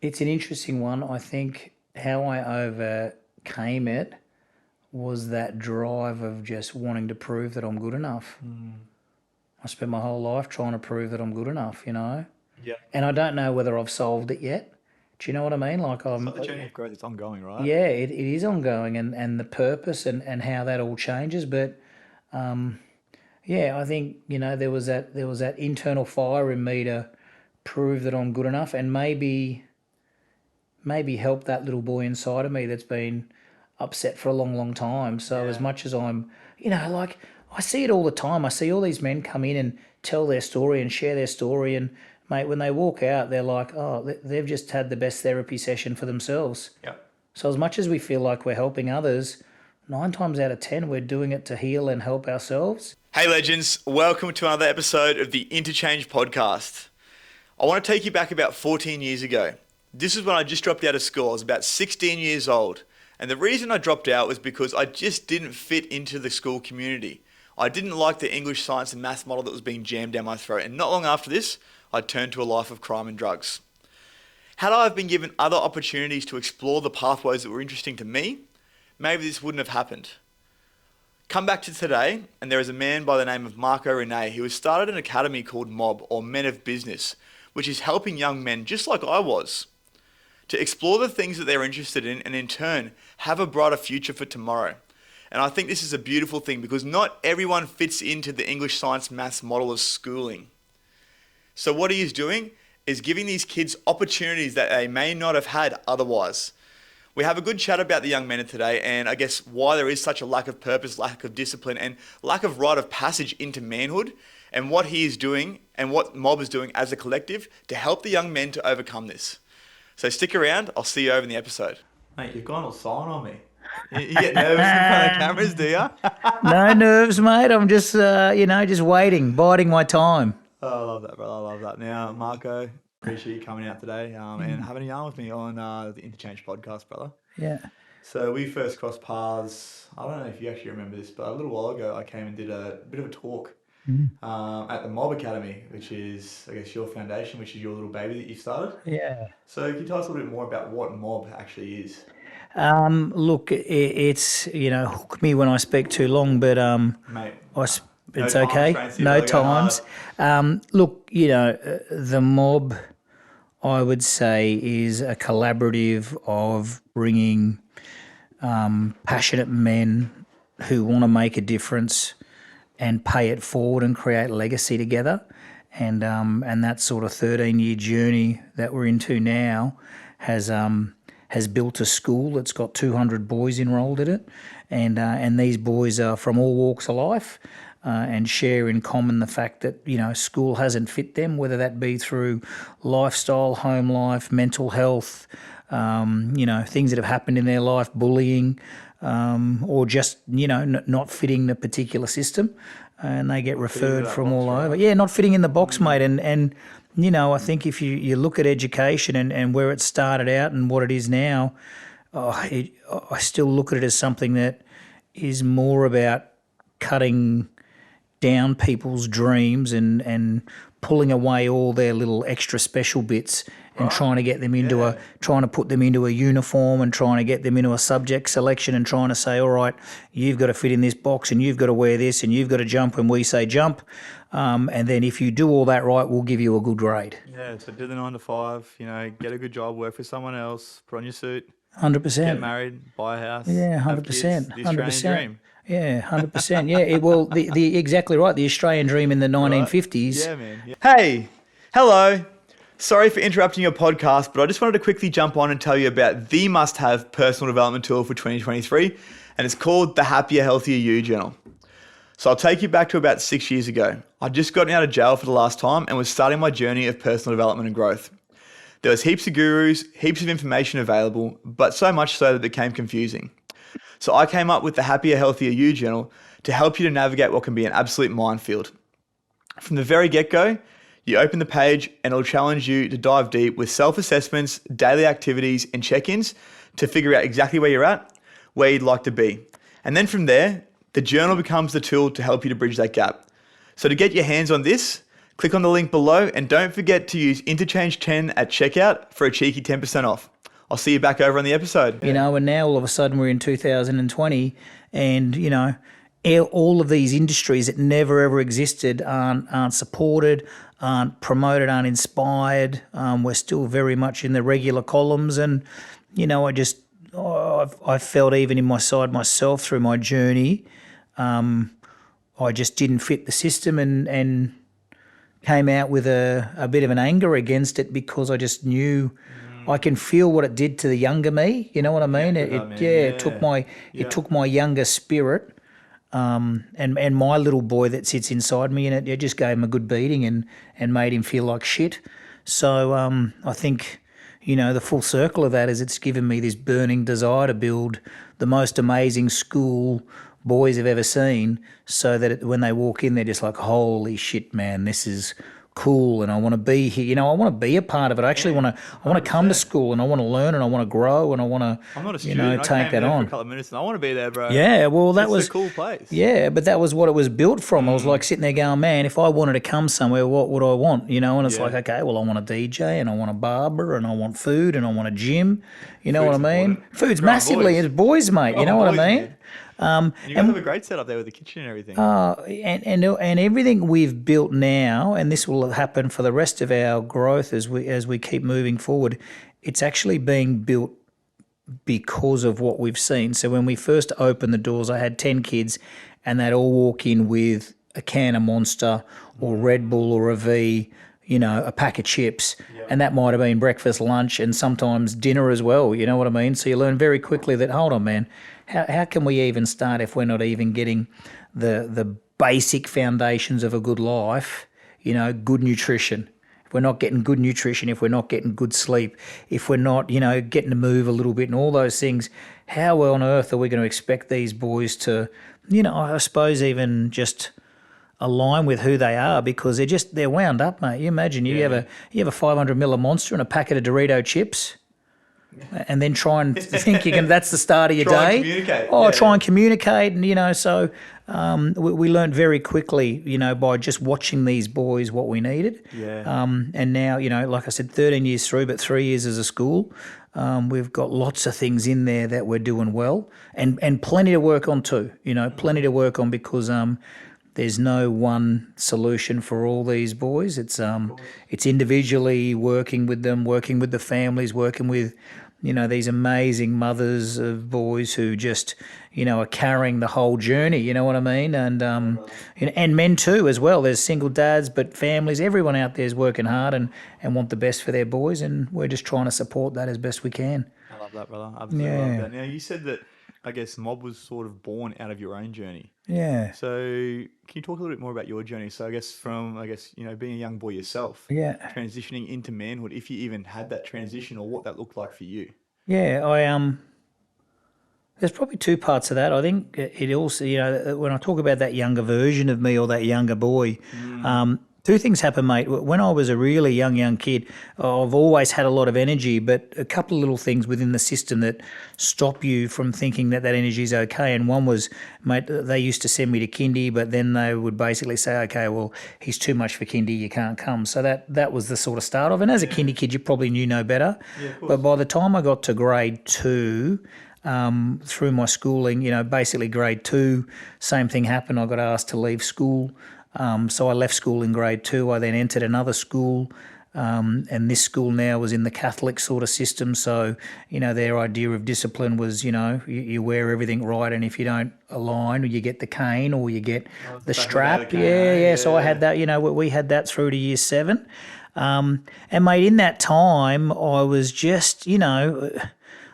It's an interesting one. I think how I overcame it was that drive of just wanting to prove that I'm good enough. I spent my whole life trying to prove that I'm good enough. Yeah. And I don't know whether I've solved it yet. Do you know what I mean? Like It's not the journey of growth, it's ongoing, right? yeah, it is ongoing and the purpose and how that all changes. But yeah, I think, there was that internal fire in me to prove that I'm good enough and maybe help that little boy inside of me that's been upset for a long, long time. So as Yeah. much as like I see it all the time. I see all these men come in and tell their story and share their story, and mate, when they walk out, they're like, oh, they've just had the best therapy session for themselves. Yeah. So as much as we feel like we're helping others, 9 times out of 10, we're doing it to heal and help ourselves. Hey legends, welcome to another episode of the Interchange podcast. I want to take you back about 14 years ago. This is when I just dropped out of school. I was about 16 years old. And the reason I dropped out was because I just didn't fit into the school community. I didn't like the English, science and maths model that was being jammed down my throat. And not long after this, I turned to a life of crime and drugs. Had I have been given other opportunities to explore the pathways that were interesting to me, maybe this wouldn't have happened. Come back to today, and there is a man by the name of Renai who has started an academy called MOB, or Men of Business, which is helping young men just like I was to explore the things that they're interested in and in turn have a brighter future for tomorrow. And I think this is a beautiful thing because not everyone fits into the English, science, maths model of schooling. So what he is doing is giving these kids opportunities that they may not have had otherwise. We have a good chat about the young men of today and I guess why there is such a lack of purpose, lack of discipline and lack of rite of passage into manhood and what he is doing and what Mob is doing as a collective to help the young men to overcome this. So stick around, I'll see you over in the episode. Mate, you've gone all silent on me. You get nervous in front of cameras, do you? No nerves, mate. I'm just, just waiting, biding my time. Oh, I love that, brother. I love that. Now, Marco, appreciate you coming out today and having a yarn with me on the Interchange podcast, brother. Yeah. So we first crossed paths, I don't know if you actually remember this, but a little while ago I came and did a bit of a talk at the Mob Academy, which is, I guess, your foundation, which is your little baby that you started. Yeah. So can you tell us a little bit more about what Mob actually is? Look, it's, hook me when I speak too long, but Mate, it's no okay. times, No Francie, gotta go times. Look, the Mob, I would say, is a collaborative of bringing passionate men who want to make a difference and pay it forward and create legacy together. And that sort of 13-year journey that we're into now has built a school that's got 200 boys enrolled in it, and these boys are from all walks of life and share in common the fact that school hasn't fit them, whether that be through lifestyle, home life, mental health, things that have happened in their life, bullying, or just not fitting the particular system, and they get referred from all over. Right? Yeah, not fitting in the box, mate, and I think if you look at education and where it started out and what it is now, I still look at it as something that is more about cutting down people's dreams and pulling away all their little extra special bits and trying to get them into trying to put them into a uniform and trying to get them into a subject selection and trying to say, all right, you've got to fit in this box and you've got to wear this and you've got to jump when we say jump. And then if you do all that right, we'll give you a good grade. Yeah, so do the 9 to 5, get a good job, work for someone else, put on your suit, 100%. get married, buy a house. Yeah, 100%. Have kids, the Australian dream. Yeah, 100%. Yeah, the exactly right. The Australian dream in the 1950s. Yeah, man. Yeah. Hey, hello. Sorry for interrupting your podcast, but I just wanted to quickly jump on and tell you about the must-have personal development tool for 2023, and it's called the Happier, Healthier You Journal. So I'll take you back to about 6 years ago. I'd just gotten out of jail for the last time and was starting my journey of personal development and growth. There was heaps of gurus, heaps of information available, but so much so that it became confusing. So I came up with the Happier, Healthier You Journal to help you to navigate what can be an absolute minefield. From the very get-go, you open the page and it'll challenge you to dive deep with self-assessments, daily activities and check-ins to figure out exactly where you're at, where you'd like to be. And then from there, the journal becomes the tool to help you to bridge that gap. So to get your hands on this, Click on the link below and don't forget to use Interchange 10 at checkout for a cheeky 10% off. I'll see you back over on the episode. You know, and now all of a sudden we're in 2020 and, you know, all of these industries that never ever existed aren't supported, aren't promoted, aren't inspired. We're still very much in the regular columns, and you know, I felt even inside myself through my journey, I just didn't fit the system, and came out with a bit of an anger against it because I just knew. I can feel what it did to the younger me. You know what I mean? It took my younger spirit. And my little boy that sits inside me, and it just gave him a good beating and made him feel like shit. So I think, you know, the full circle of that is it's given me this burning desire to build the most amazing school boys have ever seen, so that when they walk in, they're just like, holy shit, man, this is cool, and I want to be here. You know, I want to be a part of it. I actually want to come to school, and I want to learn, and I want to grow, and I want to, I'm not a you student. know, take that on. For a couple of minutes, and I want to be there, bro. Yeah, well, that was a cool place. Yeah, but that was what it was built from. I was like sitting there going, man, if I wanted to come somewhere, what would I want? You know, and it's like, okay, well, I want a DJ, and I want a barber, and I want food, and I want a gym. You know what I mean? Important. Food's Growing massively, boys. it's boys, mate. You know what I mean? And you guys have a great setup there with the kitchen and everything. And everything we've built now, and this will happen for the rest of our growth as we keep moving forward, it's actually being built because of what we've seen. So when we first opened the doors, I had 10 kids, and they'd all walk in with a can of Monster or Red Bull or a V, you know, a pack of chips, and that might have been breakfast, lunch, and sometimes dinner as well. You know what I mean? So you learn very quickly that, hold on, man, how can we even start if we're not even getting the basic foundations of a good life, you know, good nutrition. If we're not getting good nutrition, if we're not getting good sleep, if we're not, you know, getting to move a little bit and all those things, how on earth are we going to expect these boys to, you know, I suppose even just align with who they are, because they're wound up, mate. You imagine you have a 500 ml of Monster and a packet of Dorito chips, and then try and think that's the start of your Try and day. communicate. Try and communicate, and you know, so we learned very quickly, you know, by just watching these boys what we needed. And now, you know, like I said, 13 years through, but 3 years as a school, we've got lots of things in there that we're doing well, and plenty to work on too. You know, plenty to work on, because there's no one solution for all these boys. It's individually working with them, working with the families, working with, you know, these amazing mothers of boys who just, you know, are carrying the whole journey. You know what I mean? And men too as well. There's single dads, but families. Everyone out there is working hard and want the best for their boys, and we're just trying to support that as best we can. I love that, brother. Absolutely love that. Now, you said that, I guess, Mob was sort of born out of your own journey. Yeah. So can you talk a little bit more about your journey? So I guess you know, being a young boy yourself, transitioning into manhood, if you even had that transition, or what that looked like for you. Yeah, there's probably two parts of that. I think it also, you know, when I talk about that younger version of me or that younger boy, two things happen, mate. When I was a really young kid, I've always had a lot of energy, but a couple of little things within the system that stop you from thinking that energy is okay. And one was, mate, they used to send me to kindy, but then they would basically say, okay, well, he's too much for kindy, you can't come. So that was the sort of start of it. And as a kindy kid, you probably knew no better. But by the time I got to grade 2, through my schooling, you know, basically grade 2, same thing happened. I got asked to leave school. So I left school in grade 2. I then entered another school, and this school now was in the Catholic sort of system. So, you know, their idea of discipline was, you know, you wear everything right, and if you don't align, you get the cane or you get the strap. So I had that, you know, we had that through to year 7. And mate, in that time, I was just, you know,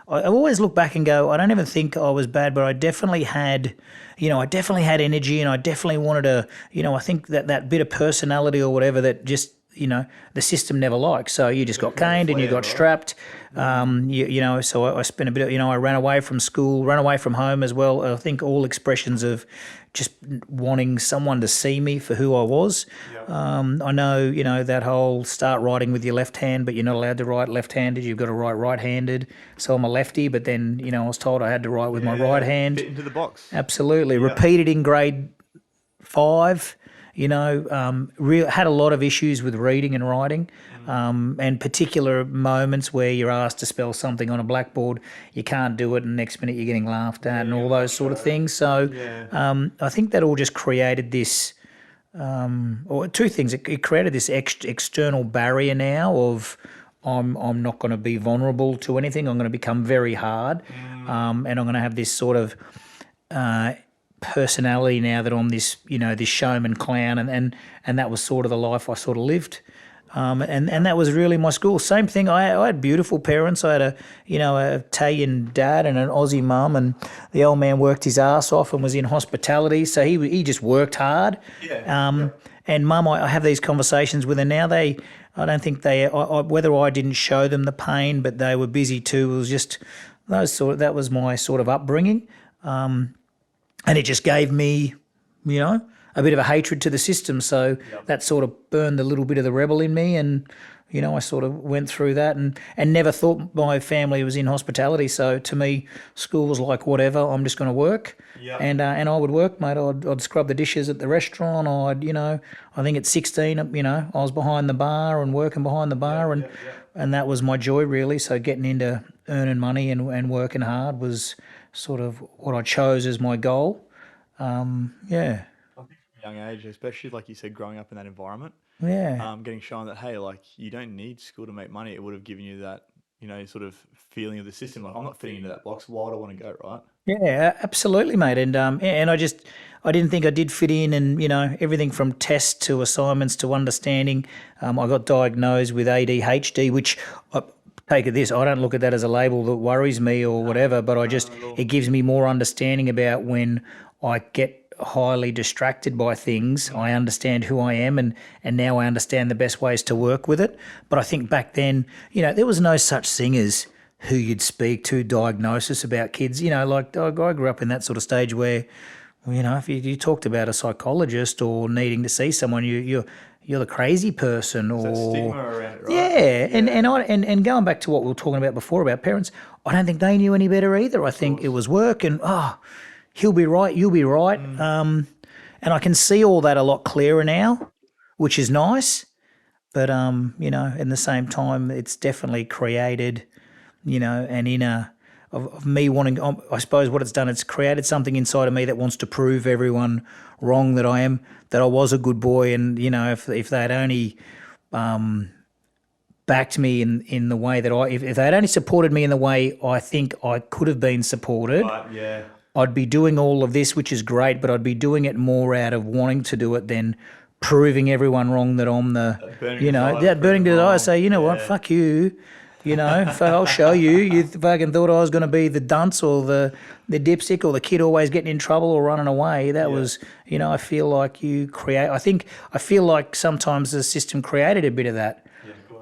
I always look back and go, I don't even think I was bad, but I definitely had, you know, energy, and I definitely wanted to, you know, I think that bit of personality or whatever that just, you know, the system never liked. So you just got caned and you got strapped. You know, so I spent a bit of, you know, I ran away from school, ran away from home as well. I think all expressions of just wanting someone to see me for who I was. I know, you know, that whole start writing with your left hand, but you're not allowed to write left-handed. You've got to write right-handed. So I'm a lefty, but then, you know, I was told I had to write with my right hand. Fit into the box. Absolutely. Repeated in grade 5. had a lot of issues with reading and writing, and particular moments where you're asked to spell something on a blackboard, you can't do it, and next minute you're getting laughed at, and all those sort of things. So I think that all just created this, or two things. It created this external barrier now of I'm not going to be vulnerable to anything. I'm going to become very hard, and I'm going to have this sort of personality now that I'm this, this showman clown, and that was sort of the life I sort of lived. And that was really my school. Same thing. I had beautiful parents. I had a Italian dad and an Aussie mum, and the old man worked his ass off and was in hospitality. So he just worked hard. And mum, I have these conversations with her now. I don't think whether I didn't show them the pain, but they were busy too. It was just that was my sort of upbringing. And it just gave me, a bit of a hatred to the system. So that sort of burned a little bit of the rebel in me, and I sort of went through that and never thought my family was in hospitality. So to me, school was like, whatever, I'm just going to work. And I would work, mate. I'd scrub the dishes at the restaurant. I think at 16, I was behind the bar and working behind the bar, and that was my joy really. So getting into earning money and working hard was sort of what I chose as my goal. I think from a young age, especially like you said, growing up in that environment, getting shown that, hey, like you don't need school to make money, it would have given you that, sort of feeling of the system. Like, I'm not fitting into that box. Why would I want to go, right? Yeah, absolutely, mate. And I didn't think I did fit in, and everything from tests to assignments to understanding. I got diagnosed with ADHD, which take it this, I don't look at that as a label that worries me or whatever, but it gives me more understanding about when I get highly distracted by things. I understand who I am, and now I understand the best ways to work with it. But I think back then, there was no such thing as who you'd speak to, diagnosis about kids. Like I grew up in that sort of stage where, if you talked about a psychologist or needing to see someone, you're the crazy person, or that stigma around it, right? And going back to what we were talking about before about parents, I don't think they knew any better either. I think it was work and he'll be right, you'll be right. And I can see all that a lot clearer now, which is nice. But in the same time, it's definitely created, an inner of me wanting. I suppose what it's done, it's created something inside of me that wants to prove everyone wrong that I was a good boy, and if they had only backed me in the way that if they had only supported me in the way I think I could have been supported, I'd be doing all of this, which is great, but I'd be doing it more out of wanting to do it than proving everyone wrong that I'm burning to the eye. Say, what, fuck you. I'll show you. You fucking thought I was going to be the dunce or the dipstick or the kid always getting in trouble or running away. That was, I feel like I feel like sometimes the system created a bit of that.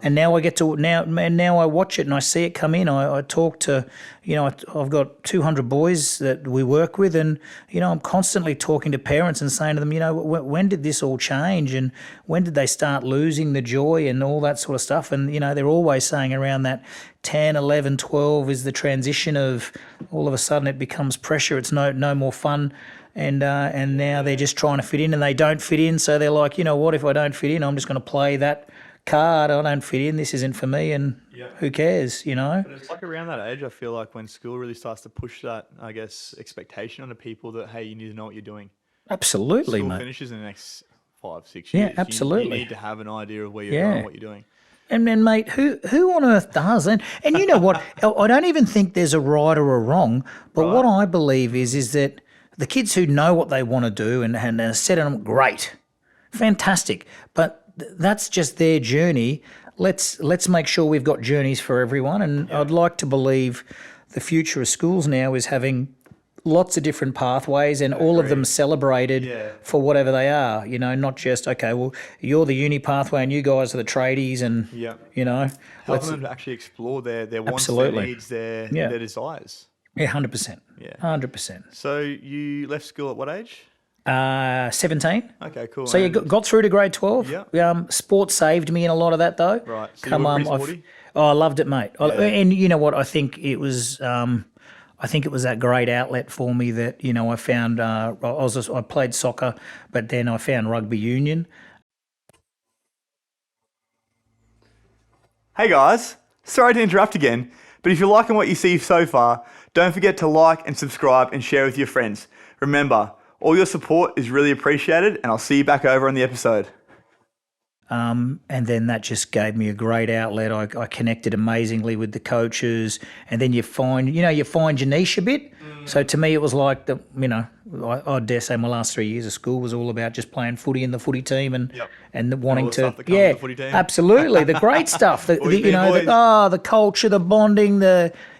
And now I get to now I watch it and I see it come in. I talk to, I've got 200 boys that we work with, and I'm constantly talking to parents and saying to them, when did this all change, and when did they start losing the joy and all that sort of stuff? And they're always saying around that 10, 11, 12 is the transition of all of a sudden it becomes pressure. It's no more fun. And now they're just trying to fit in, and they don't fit in. So they're like, what, if I don't fit in, I'm just going to play that card. I don't fit in. This isn't for me, and who cares, But it's like around that age, I feel like when school really starts to push that, I guess, expectation onto people that, hey, you need to know what you're doing. Absolutely, school mate. finishes in the next 5-6 years. Yeah, absolutely. You need to have an idea of where you're going, what you're doing. And then, mate, who on earth does? And you know what? I don't even think there's a right or a wrong. But what I believe is that the kids who know what they want to do and are set on them, great, fantastic. But that's just their journey. Let's make sure we've got journeys for everyone. And I'd like to believe the future of schools now is having lots of different pathways and all of them celebrated for whatever they are. Not just, okay, well, you're the uni pathway and you guys are the tradies, and helping them to actually explore their wants, their needs, their desires. Yeah, 100%. Yeah, 100%. So you left school at what age? 17. Okay, cool. So you got through to grade 12. Yeah. Sport saved me in a lot of that though. Right. So you were pretty sporty? I loved it, mate. And you know what? I think it was. I think it was that great outlet for me that, you know, I found, I played soccer, but then I found rugby union. Hey guys, sorry to interrupt again, but if you're liking what you see so far, don't forget to like and subscribe and share with your friends. Remember, all your support is really appreciated, and I'll see you back over on the episode. And then that just gave me a great outlet. I connected amazingly with the coaches, and then you find your niche a bit. So to me, it was like I dare say my last 3 years of school was all about just playing footy in the footy team and wanting all the to, stuff that comes with the footy team. absolutely, the great stuff. The culture, the bonding,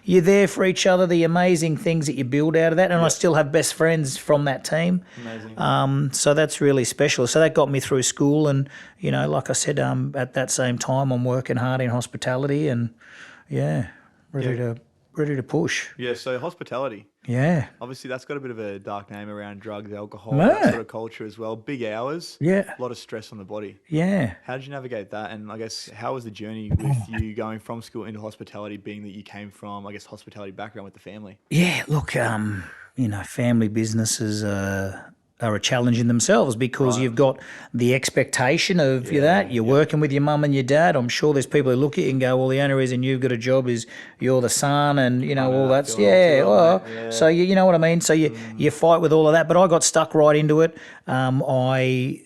you're there for each other, the amazing things that you build out of that. And I still have best friends from that team. Amazing. So that's really special. So that got me through school, and like I said, at that same time, I'm working hard in hospitality, and ready to push. Yeah, so hospitality. Yeah. Obviously, that's got a bit of a dark name around drugs, alcohol, Yeah. that sort of culture as well. Big hours. Yeah. A lot of stress on the body. Yeah. How did you navigate that? And I guess, how was the journey with you going from school into hospitality, being that you came from, I guess, hospitality background with the family? Yeah, look, family businesses are a challenge in themselves because you've got the expectation of you're working with your mum and your dad. I'm sure there's people who look at you and go, well, the only reason you've got a job is you're the son, and all that's So you know what I mean. So you fight with all of that, but I got stuck right into it. I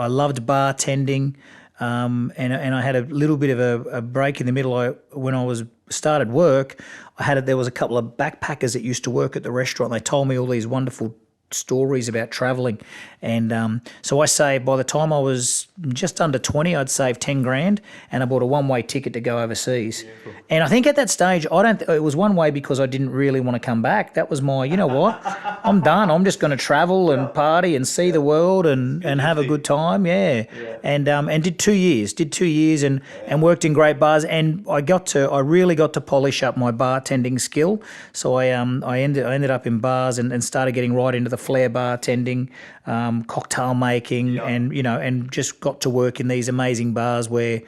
loved bartending, and I had a little bit of a break in the middle. When I started work, there was a couple of backpackers that used to work at the restaurant. They told me all these wonderful stories about travelling, and so I saved, by the time I was just under 20, I'd saved 10 grand, and I bought a one-way ticket to go overseas. Cool. And I think at that stage, it was one way because I didn't really want to come back. That was my, I'm done. I'm just going to travel and party and see the world and have a good time. And did 2 years and worked in great bars, and I really got to polish up my bartending skill. So I ended up in bars and started getting right into the flair bartending, cocktail making, and just got to work in these amazing bars where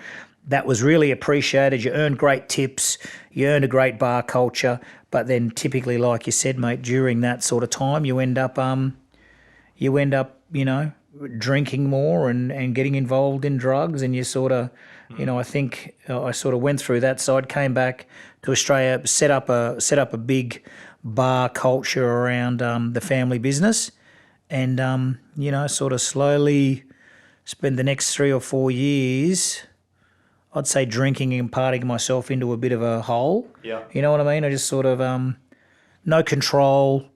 that was really appreciated. You earned great tips, you earned a great bar culture, but then typically, like you said, mate, during that sort of time, you end up drinking more and getting involved in drugs, and you sort of, I think I sort of went through that side, came back to Australia, set up a big bar culture around the family business, and sort of slowly spend the next 3 or 4 years, I'd say, drinking and partying myself into a bit of a hole. Yeah. You know what I mean? I just sort of no control.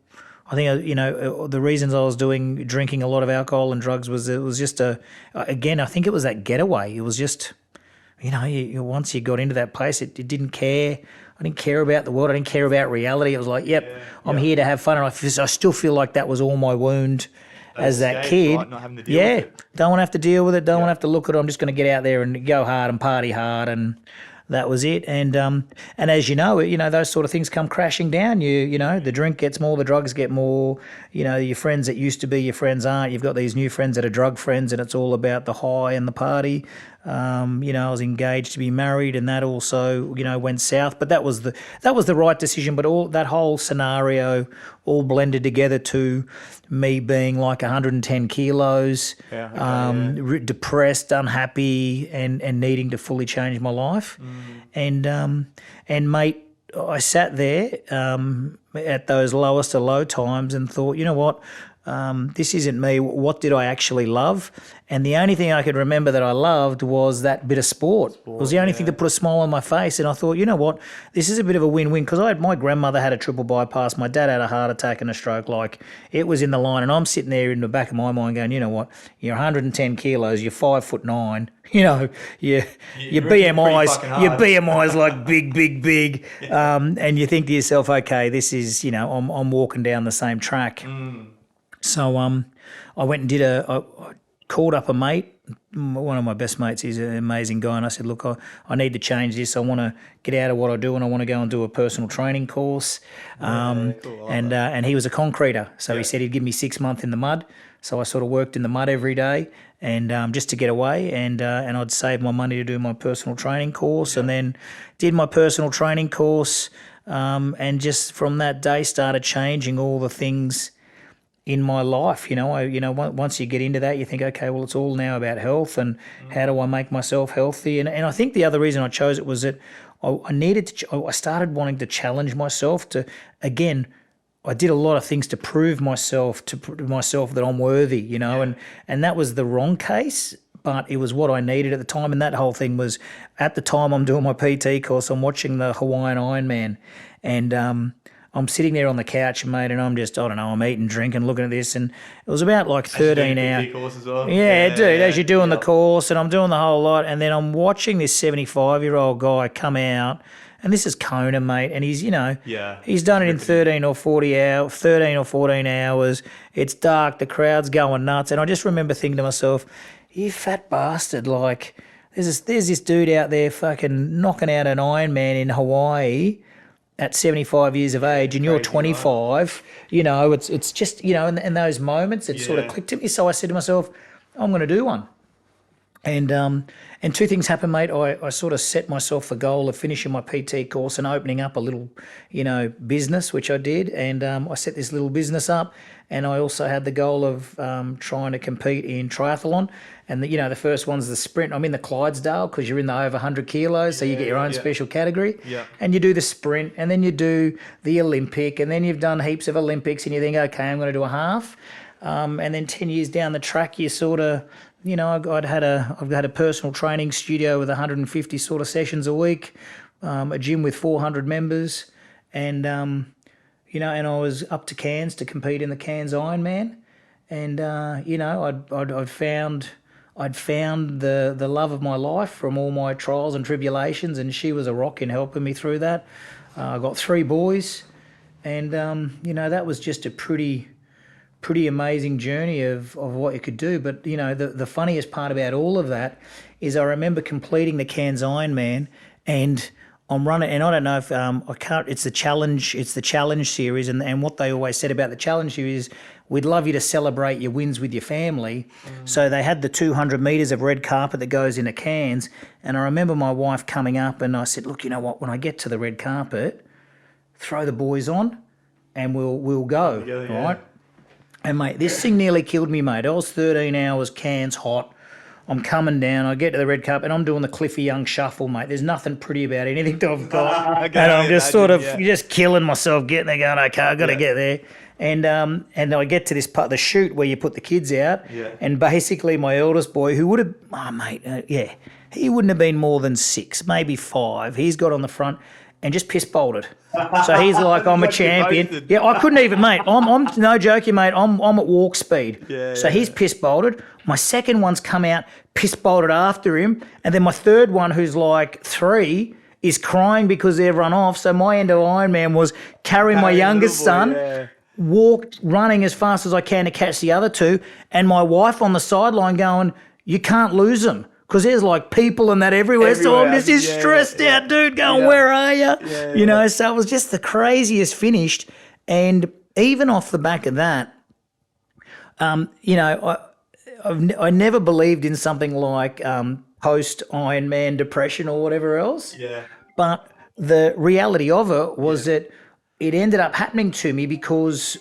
I think the reasons I was drinking a lot of alcohol and drugs was it was just I think it was that getaway. It was just once you got into that place, it didn't care. I didn't care about the world. I didn't care about reality. It was like, I'm here to have fun. And I still feel like that was all my wound as that kid. Right? Not having to deal with it. Don't want to have to deal with it. Don't want to have to look at it. I'm just going to get out there and go hard and party hard, and that was it. And as you know, those sort of things come crashing down. The drink gets more, the drugs get more. Your friends that used to be your friends aren't. You've got these new friends that are drug friends, and it's all about the high and the party. I was engaged to be married, and that also, went south. But that was the right decision. But all that whole scenario all blended together to me being like 110 kilos, depressed, unhappy, and needing to fully change my life. And mate, I sat there at those lowest of low times and thought, you know what? This isn't me. What did I actually love? And the only thing I could remember that I loved was that bit of sport. It was the only thing that put a smile on my face. And I thought, you know what? This is a bit of a win-win, because my grandmother had a triple bypass. My dad had a heart attack and a stroke. Like, it was in the line. And I'm sitting there in the back of my mind going, you know what? You're 110 kilos. You're 5'9". Your BMI's like big. And you think to yourself, okay, this is, I'm walking down the same track. So I went and I called up a mate. One of my best mates, he's an amazing guy, and I said, look, I need to change this. I want to get out of what I do, and I want to go and do a personal training course. Cool. And he was a concreter, so he said he'd give me 6 months in the mud. So I sort of worked in the mud every day, and just to get away, and I'd save my money to do my personal training course, and then did my personal training course. and just from that day started changing all the things in my life. Once you get into that, you think, okay, well, it's all now about health and how do I make myself healthy? And I think the other reason I chose it was that I started wanting to challenge myself to, again, I did a lot of things to prove myself that I'm worthy, and that was the wrong case, but it was what I needed at the time. And that whole thing was, at the time I'm doing my PT course, I'm watching the Hawaiian Ironman, and I'm sitting there on the couch, mate, and I'm just, I don't know, I'm eating, drinking, looking at this, and it was about like 13 hours. Course as well. Yeah, dude, as you're doing the course, and I'm doing the whole lot, and then I'm watching this 75-year-old guy come out, and this is Kona, mate, and he's, he's done it in 13 or 14 hours. It's dark, the crowd's going nuts, and I just remember thinking to myself, you fat bastard, like, there's this dude out there fucking knocking out an Ironman in Hawaii at 75 years of age, and you're 25, it's just, in those moments, it sort of clicked to me. So I said to myself, I'm going to do one. And two things happened, mate. I sort of set myself the goal of finishing my PT course and opening up a little, business, which I did. And I set this little business up, and I also had the goal of trying to compete in triathlon. And the first one's the sprint. I'm in the Clydesdale because you're in the over 100 kilos, so you get your own special category. Yeah. And you do the sprint, and then you do the Olympic, and then you've done heaps of Olympics, and you think, okay, I'm going to do a half. And then 10 years down the track, you sort of, I've had a personal training studio with 150 sort of sessions a week, a gym with 400 members, and and I was up to Cairns to compete in the Cairns Ironman, and I'd found the love of my life from all my trials and tribulations, and she was a rock in helping me through that. I got 3 boys, and that was just a pretty amazing journey of what you could do. But the funniest part about all of that is I remember completing the Cairns Ironman, and I'm running, and I don't know if I can't. It's the challenge series, and what they always said about the challenge series is, we'd love you to celebrate your wins with your family. So they had the 200 metres of red carpet that goes into Cairns, and I remember my wife coming up, and I said, look, you know what? When I get to the red carpet, throw the boys on, and we'll go, right? And, mate, this thing nearly killed me, mate. I was 13 hours, Cairns hot. I'm coming down. I get to the red carpet, and I'm doing the Cliffy Young shuffle, mate. There's nothing pretty about anything that I've got. And I'm just just killing myself, getting there, going, okay, I've got to get there. And I get to this part, the chute where you put the kids out, and basically my eldest boy, who would have, he wouldn't have been more than 6, maybe 5. He's got on the front and just piss bolted. So he's like, I'm a champion. Yeah, I couldn't even, mate. I'm no joking, mate. I'm at walk speed. So he's piss bolted. My second one's come out, piss bolted after him, and then my third one, who's like 3, is crying because they've run off. So my end of Ironman was carrying my youngest son, walked, running as fast as I can to catch the other 2, and my wife on the sideline going, you can't lose them. Because there's like people and that everywhere. So I'm just this stressed out dude going, where are you? So it was just the craziest finish. And even off the back of that, I never believed in something like post Ironman depression or whatever else. Yeah. But the reality of it was that it ended up happening to me because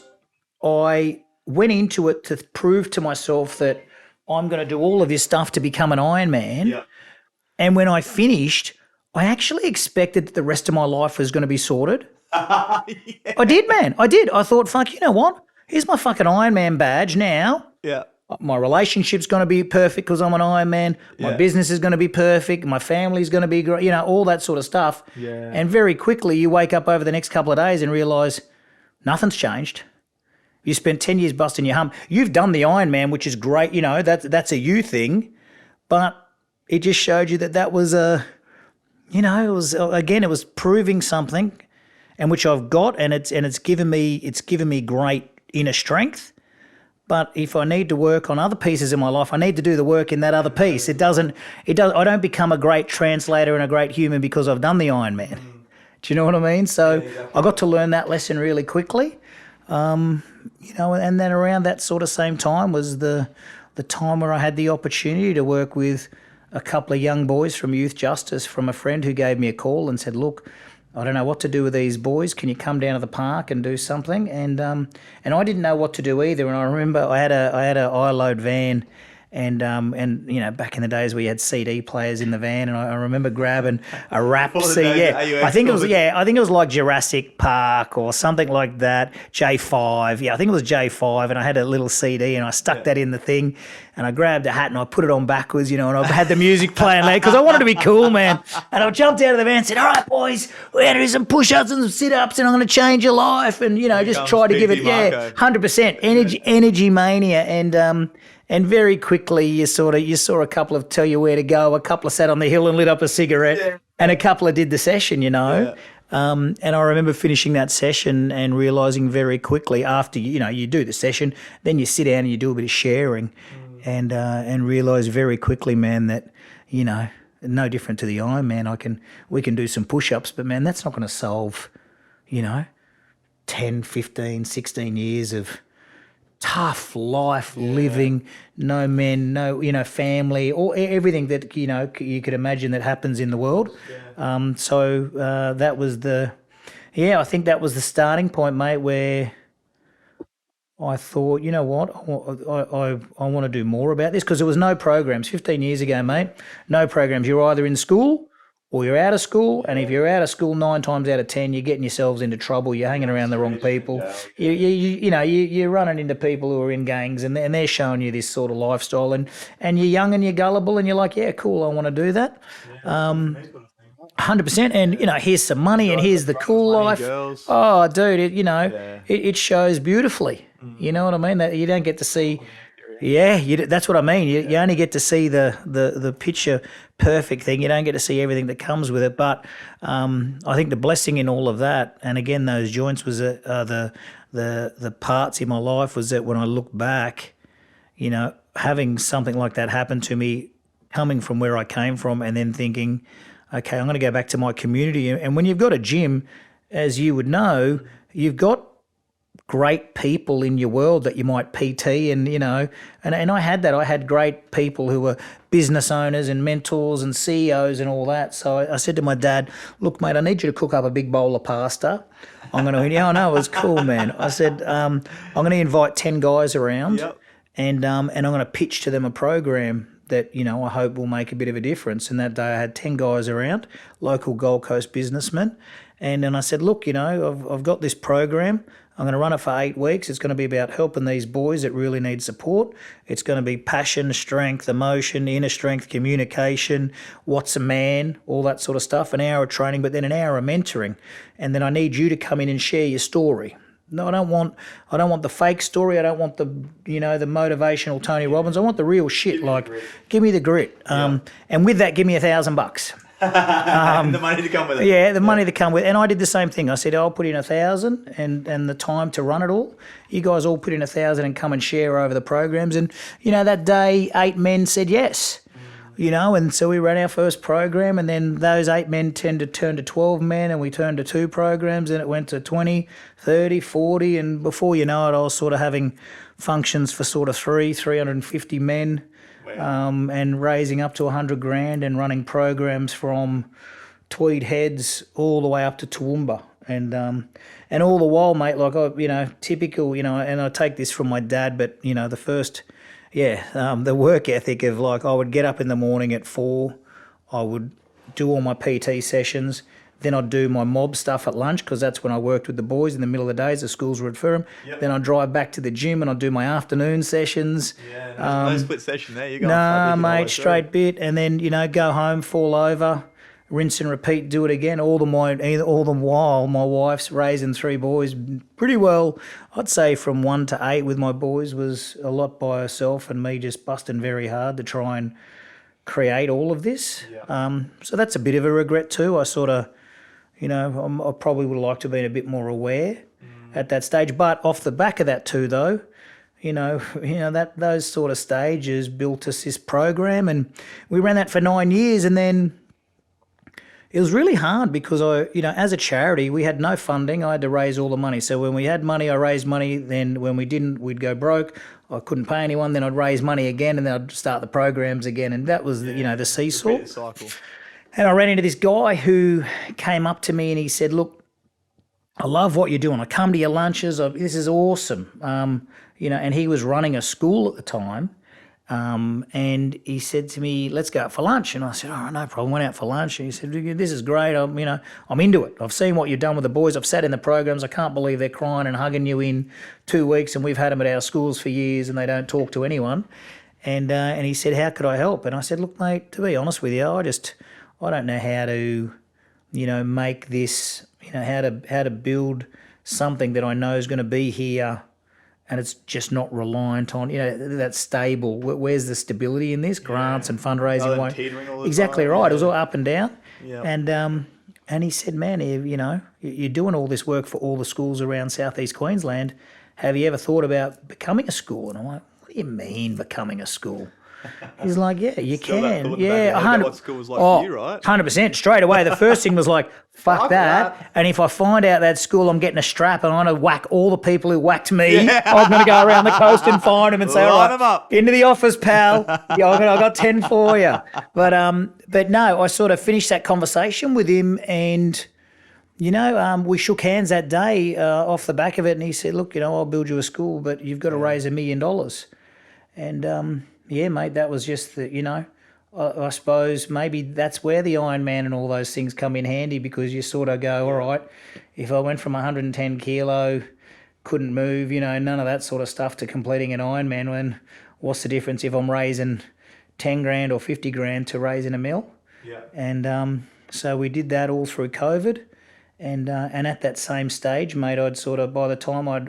I went into it to prove to myself that I'm going to do all of this stuff to become an Ironman. Yeah. And when I finished, I actually expected that the rest of my life was going to be sorted. I did, man. I did. I thought, fuck, you know what? Here's my fucking Ironman badge now. Yeah. My relationship's going to be perfect because I'm an Ironman. My business is going to be perfect. My family's going to be great. All that sort of stuff. Yeah. And very quickly you wake up over the next couple of days and realise nothing's changed. You spent 10 years busting your hump. You've done the Ironman, which is great. That's a you thing. But it just showed you that was it was proving something, and which I've got, and it's given me great inner strength. But if I need to work on other pieces in my life, I need to do the work in that other piece. I don't become a great translator and a great human because I've done the Ironman. Do you know what I mean? So I got to learn that lesson really quickly. And then around that sort of same time was the time where I had the opportunity to work with a couple of young boys from Youth Justice, from a friend who gave me a call and said, look, I don't know what to do with these boys. Can you come down to the park and do something? And I didn't know what to do either. And I remember I had a I-load van. And back in the days we had CD players in the van, and I remember grabbing a rap CD. Yeah, I think it was like Jurassic Park or something like that. J5, yeah, I think it was J5, and I had a little CD, and I stuck that in the thing, and I grabbed a hat and I put it on backwards, and I had the music playing there because I wanted to be cool, man. And I jumped out of the van and said, "All right, boys, we're going to do some push-ups and some sit-ups, and I'm going to change your life," and just try to give it, 100% energy mania, and very quickly you saw a couple of tell you where to go, a couple of sat on the hill and lit up a cigarette, and a couple of did the session, And I remember finishing that session and realising very quickly after you do the session, then you sit down and you do a bit of sharing, and realise very quickly, man, that no different to the Ironman. We can do some push-ups, but man, that's not going to solve 10, 15, 16 years of tough life living, no men, no family, or everything that you could imagine that happens in the world. So that was I think that was the starting point, mate, where I thought, you know what, I want to do more about this, because there was no programs 15 years ago, mate. No programs. You're either in school or you're out of school, and if you're out of school, 9 times out of 10, you're getting yourselves into trouble. You're hanging around the wrong people. You're running into people who are in gangs, and they're showing you this sort of lifestyle, and you're young and you're gullible, and you're like, yeah, cool, I want to do that. 100%, and here's some money, and here's the cool life. Girls. Oh, dude, it shows beautifully. You know what I mean? That you don't get to see. Yeah, that's what I mean. You only get to see the picture perfect thing. You don't get to see everything that comes with it. But I think the blessing in all of that, and again, those joints was the parts in my life, was that when I look back, having something like that happen to me, coming from where I came from, and then thinking, okay, I'm going to go back to my community. And when you've got a gym, as you would know, you've got great people in your world that you might PT, and I had that. I had great people who were business owners and mentors and CEOs and all that. So I said to my dad, "Look, mate, I need you to cook up a big bowl of pasta. I'm going to." "Oh no, it was cool, man." I said, "I'm going to invite 10 guys around, and I'm going to pitch to them a program that I hope will make a bit of a difference." And that day I had 10 guys around, local Gold Coast businessmen, and then I said, "Look, I've got this program. I'm going to run it for 8 weeks. It's going to be about helping these boys that really need support. It's going to be passion, strength, emotion, inner strength, communication, what's a man, all that sort of stuff, an hour of training, but then an hour of mentoring. And then I need you to come in and share your story. No, I don't want the fake story. I don't want the the motivational Tony Robbins. I want the real shit. Give me the grit. And with that, give me $1,000. The money to come with it. Yeah, the money to come with it. And I did the same thing. I said, I'll put in 1,000 and the time to run it all. You guys all put in 1,000 and come and share over the programs. And, that day, 8 men said yes. And so we ran our first program, and then those 8 men turned to 12 men, and we turned to 2 programs, and it went to 20, 30, 40, and before you know it, I was sort of having functions for sort of 350 men. Wow. And raising up to $100,000 and running programs from Tweed Heads all the way up to Toowoomba, and all the while, mate, typical, and I take this from my dad, but the first, the work ethic of I would get up in the morning at 4, I would do all my PT sessions. Then I'd do my mob stuff at lunch, because that's when I worked with the boys in the middle of the days. The schools were at Firm. Yep. Then I'd drive back to the gym and I'd do my afternoon sessions. Yeah, no split session there. You go. Nah, mate, straight bit. And then, go home, fall over, rinse and repeat, do it again. All the while, my wife's raising 3 boys pretty well. I'd say from 1 to 8 with my boys was a lot by herself, and me just busting very hard to try and create all of this. Yeah. So that's a bit of a regret too. I sort of, I probably would have liked to have been a bit more aware at that stage. But off the back of that too, though, that those sort of stages built us this program, and we ran that for 9 years, and then it was really hard because as a charity, we had no funding. I had to raise all the money. So when we had money, I raised money. Then when we didn't, we'd go broke. I couldn't pay anyone. Then I'd raise money again, and then I'd start the programs again. And that was, the seesaw. The cycle. And I ran into this guy who came up to me and he said, look, I love what you're doing. I come to your lunches. This is awesome. And he was running a school at the time. And he said to me, let's go out for lunch. And I said, all right, no problem. Went out for lunch. And he said, this is great. I'm into it. I've seen what you've done with the boys. I've sat in the programs. I can't believe they're crying and hugging you in 2 weeks. And we've had them at our schools for years and they don't talk to anyone. And he said, how could I help? And I said, look, mate, to be honest with you, I don't know how to, make this, how to build something that I know is going to be here and it's just not reliant on, that's stable. Where's the stability in this? Grants and fundraising. Teetering all the exactly time. right. Yeah. It was all up and down. Yeah. And he said, man, you're doing all this work for all the schools around southeast Queensland. Have you ever thought about becoming a school? And I'm like, what do you mean becoming a school? He's like, yeah, you Still that can. thought in the back Yeah, of your head 100. what school was like for you, right? 100%. Straight away, the first thing was like, fuck that. And if I find out that school, I'm getting a strap and I'm going to whack all the people who whacked me. I'm going to go around the coast and find them and say, all Line 'em right, up. into the office, pal. Yeah, I got 10 for you. But no, I sort of finished that conversation with him and, we shook hands that day off the back of it. And he said, look, I'll build you a school, but you've got to raise $1 million. And, yeah, mate, that was just I suppose maybe that's where the Ironman and all those things come in handy because you sort of go, all right, if I went from 110 kilo, couldn't move, none of that sort of stuff to completing an Ironman, what's the difference if I'm raising 10 grand or 50 grand to raising $1 million? Yeah. And so we did that all through COVID. And at that same stage, mate, I'd sort of, by the time I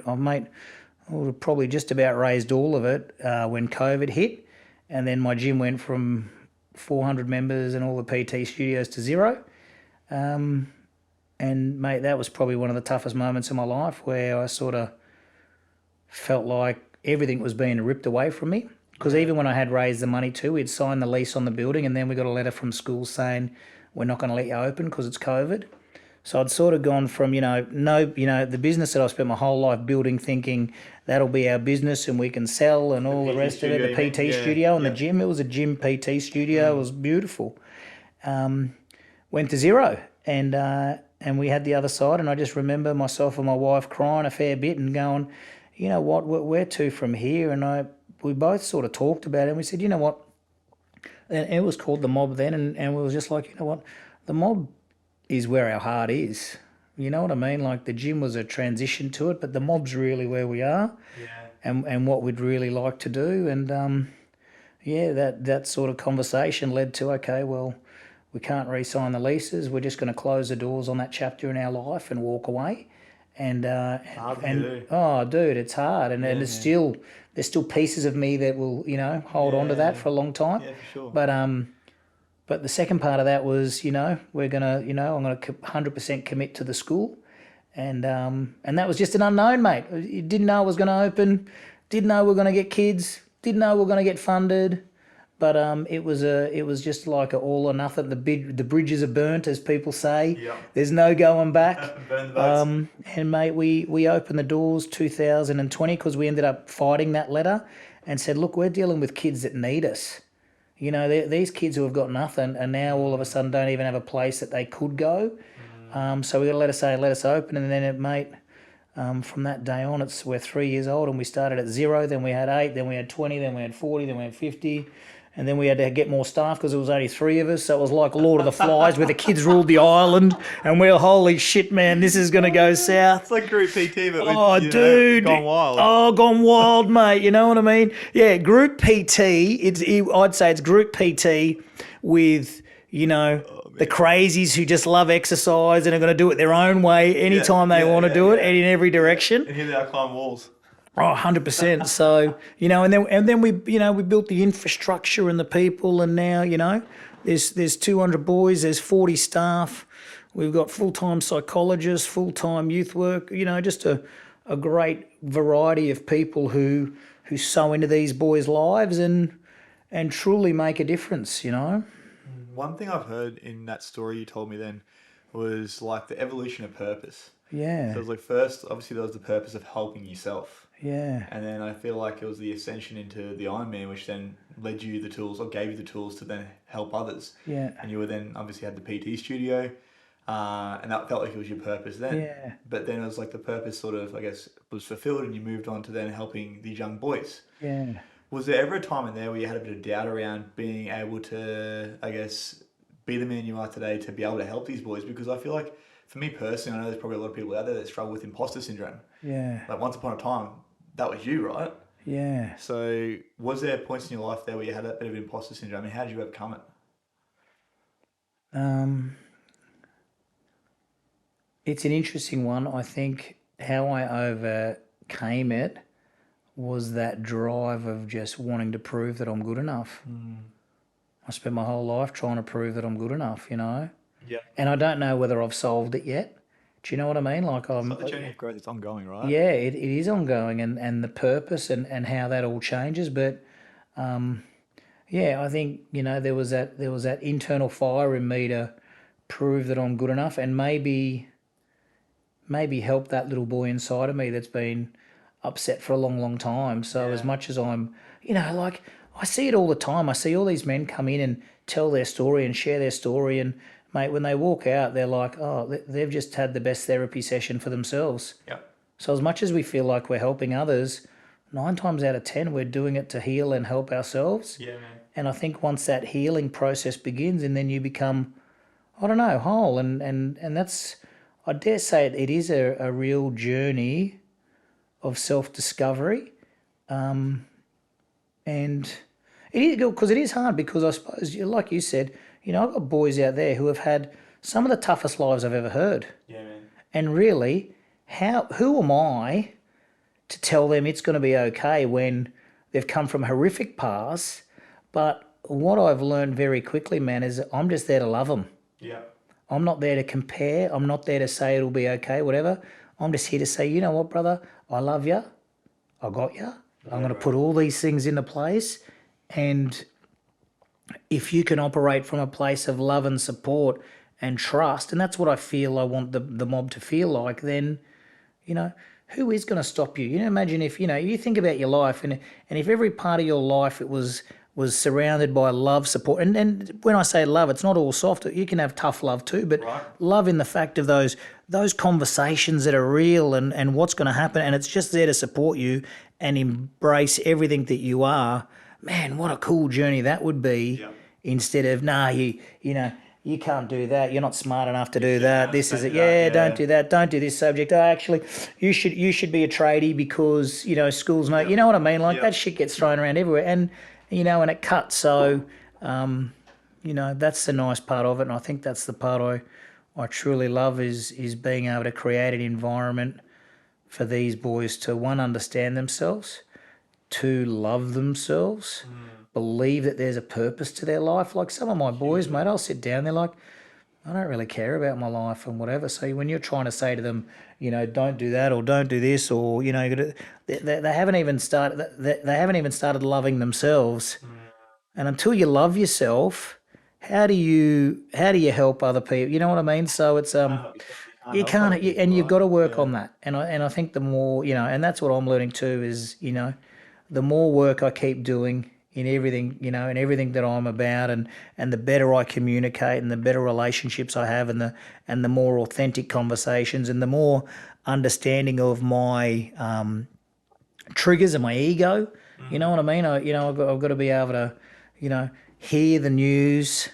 would have probably just about raised all of it when COVID hit. And then my gym went from 400 members and all the PT studios to 0. And, mate, that was probably one of the toughest moments of my life where I sort of felt like everything was being ripped away from me. Because even when I had raised the money too, we'd signed the lease on the building and then we got a letter from school saying we're not going to let you open because it's COVID. So I'd sort of gone from, the business that I've spent my whole life building thinking that'll be our business and we can sell and all the rest of it, the PT studio and the gym. It was a gym PT studio. It was beautiful. Went to 0 and we had the other side and I just remember myself and my wife crying a fair bit and going, you know what, where to from here? And we both sort of talked about it and we said, you know what, and it was called the mob then and we were just like, you know what, the mob is where our heart is. You know what I mean? Like the gym was a transition to it, but the mob's really where we are and what we'd really like to do. And, that sort of conversation led to, okay, well, we can't re-sign the leases. We're just going to close the doors on that chapter in our life and walk away. Oh, dude, it's hard. And there's still pieces of me that will, hold on to that for a long time. Yeah, for sure. But the second part of that was, we're going to, I'm going to 100% commit to the school. And that was just an unknown, mate. You didn't know it was going to open, didn't know we were going to get kids, didn't know we were going to get funded. But it was just like a all or nothing. The bridges are burnt, as people say. Yep. There's no going back. Burn the boats. And, mate, we opened the doors 2020 because we ended up fighting that letter and said, look, we're dealing with kids that need us. These kids who have got nothing and now all of a sudden don't even have a place that they could go. So we got a letter saying, let us open. And then, mate, from that day on, we're 3 years old and we started at 0, then we had 8, then we had 20, then we had 40, then we had 50. And then we had to get more staff because there was only 3 of us. So it was like Lord of the Flies where the kids ruled the island and we're, holy shit, man, this is going to go south. It's like group PT, but with, gone wild. Oh, gone wild, mate. You know what I mean? Yeah, group PT, I'd say it's group PT with, the crazies who just love exercise and are going to do it their own way anytime they want to do it and in every direction. And here they are climb walls. Oh, 100%. So, and then we built the infrastructure and the people and now, there's 200 boys, there's 40 staff. We've got full-time psychologists, full-time youth work, just a great variety of people who sow into these boys' lives and truly make a difference, One thing I've heard in that story you told me then was like the evolution of purpose. Yeah. So it was like first, obviously there was the purpose of helping yourself. Yeah. And then I feel like it was the ascension into the Ironman, which then led you the tools or gave you the tools to then help others. Yeah. And you were then obviously had the PT studio, and that felt like it was your purpose then. Yeah. But then it was like the purpose sort of, I guess, was fulfilled, and you moved on to then helping these young boys. Yeah. Was there ever a time in there where you had a bit of doubt around being able to, I guess, be the man you are today to be able to help these boys? Because I feel like, for me personally, I know there's probably a lot of people out there that struggle with imposter syndrome. Yeah. Like once upon a time, that was you, right? Yeah. So was there points in your life there where you had that bit of imposter syndrome, and how did you overcome it? It's an interesting one. I think how I overcame it was that drive of just wanting to prove that I'm good enough. I spent my whole life trying to prove that I'm good enough, you know? Yeah. And I don't know whether I've solved it yet. Do you know what I mean? Like It's like the journey of growth, it's ongoing, right? yeah, it is ongoing, and the purpose and how that all changes. But yeah, I think, you know, there was that internal fire in me to prove that I'm good enough, and maybe help that little boy inside of me that's been upset for a long, long time. So as much as I'm, you know, like I see it all the time. I see all these men come in and tell their story and share their story, and mate, when they walk out, they're like, oh, they've just had the best therapy session for themselves. Yeah. So as much as we feel like we're helping others, 9 times out of 10, we're doing it to heal and help ourselves. Yeah, man. And I think once that healing process begins, and then you become, I don't know, whole. And that's, I dare say it is a real journey of self-discovery. And it is, because it is hard, because I suppose, like you said, you know, I've got boys out there who have had some of the toughest lives I've ever heard. Yeah, man. And really, who am I to tell them it's going to be okay when they've come from horrific paths? But what I've learned very quickly, man, is I'm just there to love them. Yeah. I'm not there to compare. I'm not there to say it'll be okay, whatever. I'm just here to say, you know what, brother, I love you. I got you. I'm going to put all these things into place. And if you can operate from a place of love and support and trust, and that's what I feel I want the mob to feel like, then, you know, who is going to stop you? You know, imagine if, you know, you think about your life, and if every part of your life it was surrounded by love, support, and when I say love, it's not all soft. You can have tough love too, but love in the fact of those conversations that are real and what's going to happen, and it's just there to support you and embrace everything that you are. Man, what a cool journey that would be. Yeah. Instead of, you know, you can't do that. You're not smart enough to do that. This is it. Yeah, don't do that. Don't do this subject. Oh, actually, you should be a tradie because, you know, schools know. You know what I mean? Like that shit gets thrown around everywhere, and you know, and it cuts. So, you know, that's the nice part of it, and I think that's the part I truly love is being able to create an environment for these boys to, one, understand themselves, two, love themselves, believe that there's a purpose to their life. Like some of my boys, mate, I'll sit down, they're like, I don't really care about my life and whatever. So when you're trying to say to them, you know, don't do that or don't do this, or, you know, they haven't even started loving themselves. And until you love yourself, how do you help other people? You know what I mean? So it's you can't, and you've got to work on that. And I think the more, you know, and that's what I'm learning too is, you know, the more work I keep doing in everything, you know, in everything that I'm about, and the better I communicate, and the better relationships I have, and the more authentic conversations, and the more understanding of my triggers and my ego. You know what I mean? I've got to be able to, you know, hear the news,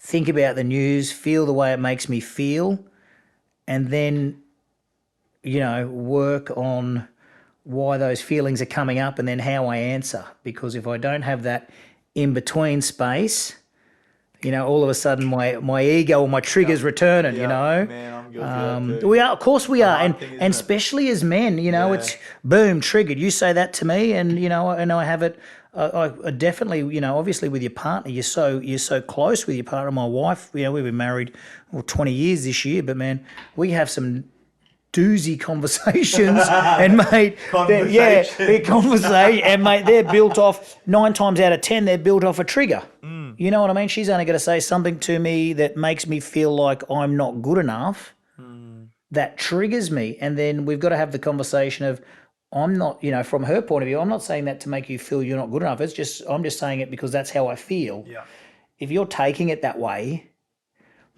think about the news, feel the way it makes me feel, and then, you know, work on why those feelings are coming up and then how I answer. Because if I don't have that in-between space, you know, all of a sudden my ego or my trigger's returning, you know. Man, I'm guilty of that too. We are, of course we are, and thing, isn't it? especially as men, you know, it's boom, triggered. You say that to me, and, you know, and I have it. I definitely, you know, obviously with your partner, you're so close with your partner. My wife, you know, we've been married 20 years this year, but man, we have some doozy conversations, and mate, and mate, they're built off 9 times out of 10. They're built off a trigger. You know what I mean? She's only going to say something to me that makes me feel like I'm not good enough. That triggers me, and then we've got to have the conversation of, I'm not, from her point of view, I'm not saying that to make you feel you're not good enough. I'm just saying it because that's how I feel. Yeah. If you're taking it that way,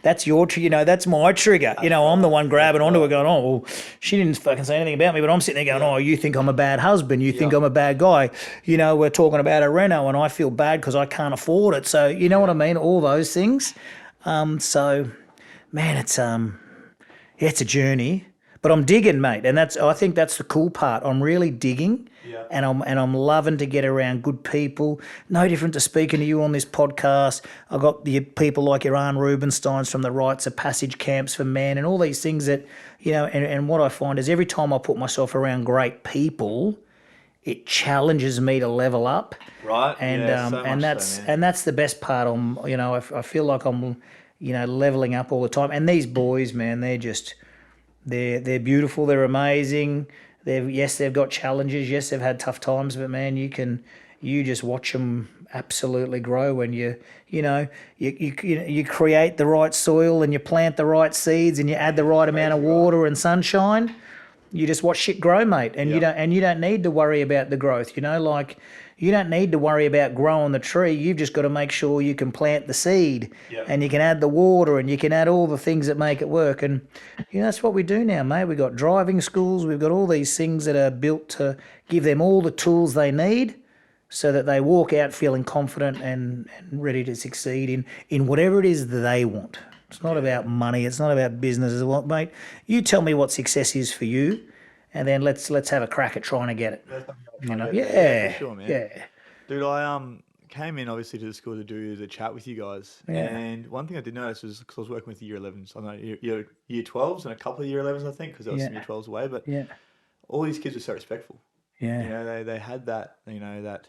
that's that's my trigger. I'm the one grabbing onto it going, oh, well, she didn't fucking say anything about me, but I'm sitting there going, oh, you think I'm a bad husband. You think I'm a bad guy. We're talking about a Renae and I feel bad because I can't afford it. So, you know what I mean? All those things. So, man, it's a journey. But I'm digging, mate, and I think that's the cool part. I'm really digging, and I'm loving to get around good people. No different to speaking to you on this podcast. I got the people like your Arne Rubinsteins from the Rites of Passage camps for men, and all these things that And what I find is every time I put myself around great people, it challenges me to level up. Right. And that's the best part. I feel like I'm leveling up all the time. And these boys, man, they're beautiful, they're amazing. They've got challenges, yes, they've had tough times, but man, you just watch them absolutely grow when you create the right soil and you plant the right seeds and you add the right amount of water and sunshine. You just watch shit grow, mate, and you don't need to worry about the growth. You don't need to worry about growing the tree. You've just got to make sure you can plant the seed and you can add the water and you can add all the things that make it work. And that's what we do now, mate. We've got driving schools. We've got all these things that are built to give them all the tools they need so that they walk out feeling confident and ready to succeed in whatever it is that they want. It's not about money. It's not about business. Mate, you tell me what success is for you, and then let's have a crack at trying to get it. Yeah, for sure, man. Yeah. Dude, I came in obviously to the school to do the chat with you guys, and one thing I did notice was because I was working with year 11s, I know year 12s and a couple of year 11s, I think, because there was some year 12s away, but all these kids were so respectful. Yeah, they had that, that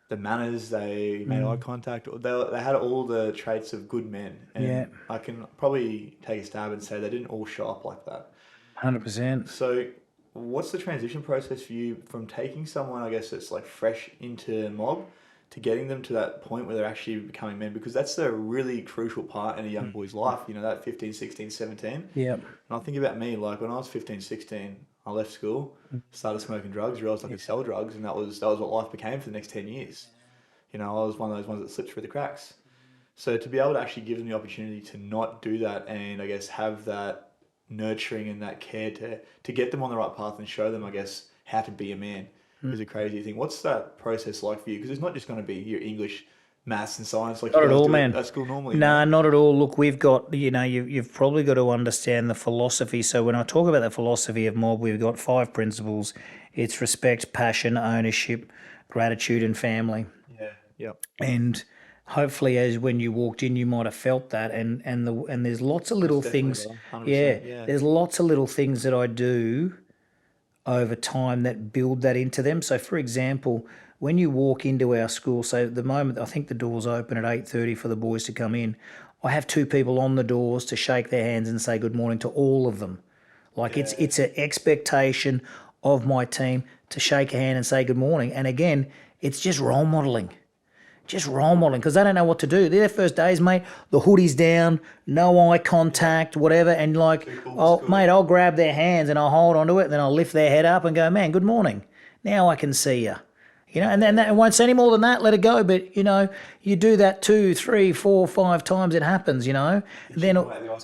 the manners, they made eye contact, they had all the traits of good men, and I can probably take a stab and say they didn't all show up like that. 100%. So what's the transition process for you from taking someone, I guess, that's like fresh into mob to getting them to that point where they're actually becoming men? Because that's a really crucial part in a young boy's life, that 15, 16, 17. Yeah. And I think about me, like when I was 15, 16, I left school, started smoking drugs, realised I could sell drugs, and that was what life became for the next 10 years. I was one of those ones that slipped through the cracks. So to be able to actually give them the opportunity to not do that and, I guess, have that nurturing and that care to get them on the right path and show them, I guess, how to be a man is a crazy thing. What's that process like for you? Because it's not just going to be your English, maths and science like not you at guys all, do man. at school normally. No, not at all. Look, we've got, you've probably got to understand the philosophy. So when I talk about the philosophy of mob, we've got 5 principles. It's respect, passion, ownership, gratitude, and family. Yeah. And hopefully, as when you walked in, you might have felt that. And there's lots of little things. There's lots of little things that I do over time that build that into them. So, for example, when you walk into our school, so at the moment, I think the doors open at 8:30 for the boys to come in. I have 2 people on the doors to shake their hands and say good morning to all of them. Like it's an expectation of my team to shake a hand and say good morning. And again, it's just role modelling. Just role modelling, because they don't know what to do. Their first days, mate, the hoodie's down, no eye contact, whatever, and I'll grab their hands and I'll hold onto it, and then I'll lift their head up and go, man, good morning. Now I can see you. And then that, it won't say any more than that, let it go. But, you do that 2, 3, 4, 5 times, it happens, Then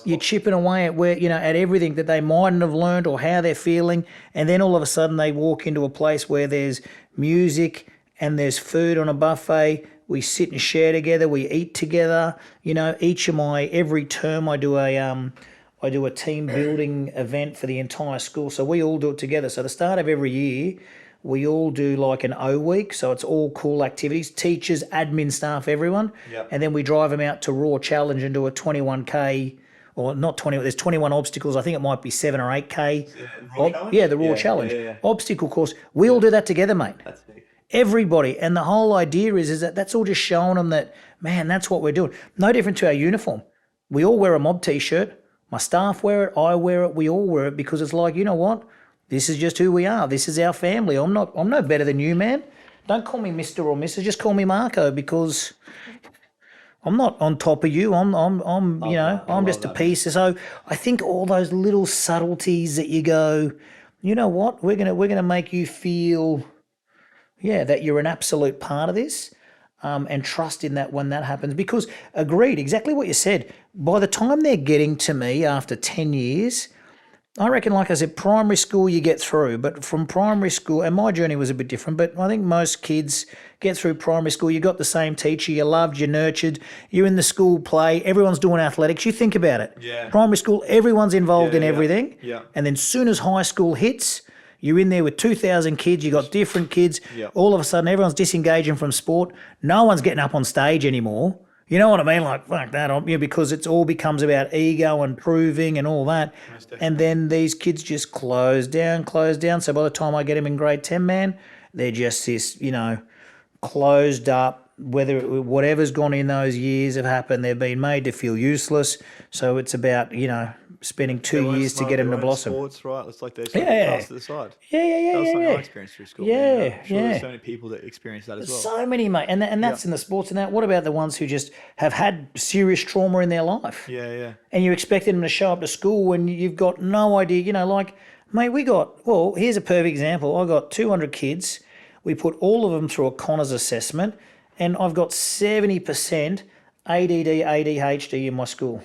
you're chipping away at where, at everything that they mightn't have learned or how they're feeling. And then all of a sudden they walk into a place where there's music and there's food on a buffet. We sit and share together. We eat together. Every term I do a team building event for the entire school. So we all do it together. So at the start of every year, we all do like an O week. So it's all cool activities, teachers, admin staff, everyone. Yep. And then we drive them out to Raw Challenge and do a 21K, or not 20, there's 21 obstacles. I think it might be 7 or 8K. The Raw Challenge. Yeah. Obstacle course. We all do that together, mate. That's big. Everybody. And the whole idea is that that's all just showing them that, man, that's what we're doing. No different to our uniform. We all wear a mob T-shirt. My staff wear it. I wear it. We all wear it because it's like, you know what? This is just who we are. This is our family. I'm no better than you, man. Don't call me Mr. or Mrs. Just call me Marco, because I'm not on top of you. I'm just a piece. So I think all those little subtleties that you go, you know what, we're gonna make you feel, that you're an absolute part of this, and trust in that when that happens. Because agreed, exactly what you said. By the time they're getting to me after 10 years, I reckon, like I said, primary school you get through, but from primary school, and my journey was a bit different, but I think most kids get through primary school, you got the same teacher, you're loved, you're nurtured, you're in the school play, everyone's doing athletics, you think about it. Yeah. Primary school, everyone's involved in everything. Yeah. And then soon as high school hits, you're in there with 2,000 kids, you got different kids, all of a sudden everyone's disengaging from sport, no one's getting up on stage anymore. You know what I mean? Like, fuck that, because it's all becomes about ego and proving and all that. And then these kids just close down. So by the time I get them in grade 10, man, they're just this, closed up, whatever's gone in those years have happened, they've been made to feel useless. So it's about, spending 2 years to get them to blossom. Sports, right? It's like they're cast to the side. Yeah. That was something I experienced through school. I'm sure there's so many people that experience that as well. So many, mate. And that's in the sports and that. What about the ones who just have had serious trauma in their life? Yeah. And you're expecting them to show up to school when you've got no idea, mate, here's a perfect example. I got 200 kids. We put all of them through a Connors assessment, and I've got 70% ADD, ADHD in my school.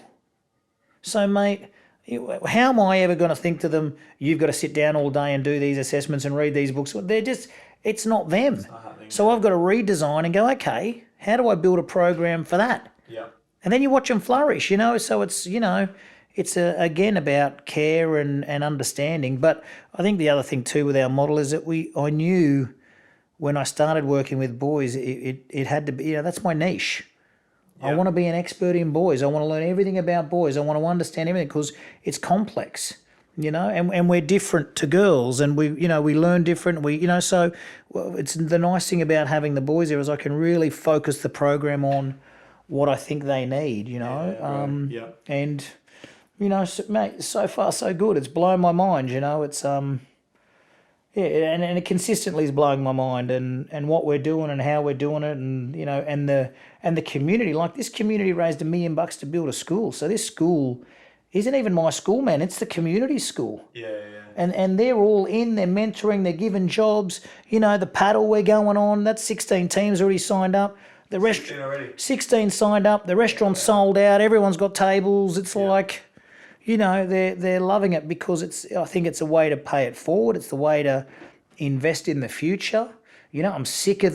So, mate, how am I ever going to think to them, you've got to sit down all day and do these assessments and read these books? It's not them. So I've got to redesign and go, okay, how do I build a program for that? Yeah. And then you watch them flourish, so it's, it's again about care and understanding. But I think the other thing too with our model is that I knew when I started working with boys, it had to be, that's my niche. I want to be an expert in boys. I want to learn everything about boys. I want to understand everything because it's complex, and we're different to girls, and we learn different. So it's the nice thing about having the boys there is I can really focus the program on what I think they need, and, mate, so far so good. It's blown my mind, it's, and it consistently is blowing my mind, and what we're doing and how we're doing it, and and the community. Like, this community raised $1 million to build a school. So this school isn't even my school, man. It's the community school. Yeah. And they're all in. They're mentoring. They're giving jobs. The paddle we're going on. That's 16 teams already signed up. 16 signed up. The restaurant's sold out. Everyone's got tables. It's like, they're loving it because I think it's a way to pay it forward. It's the way to invest in the future. I'm sick of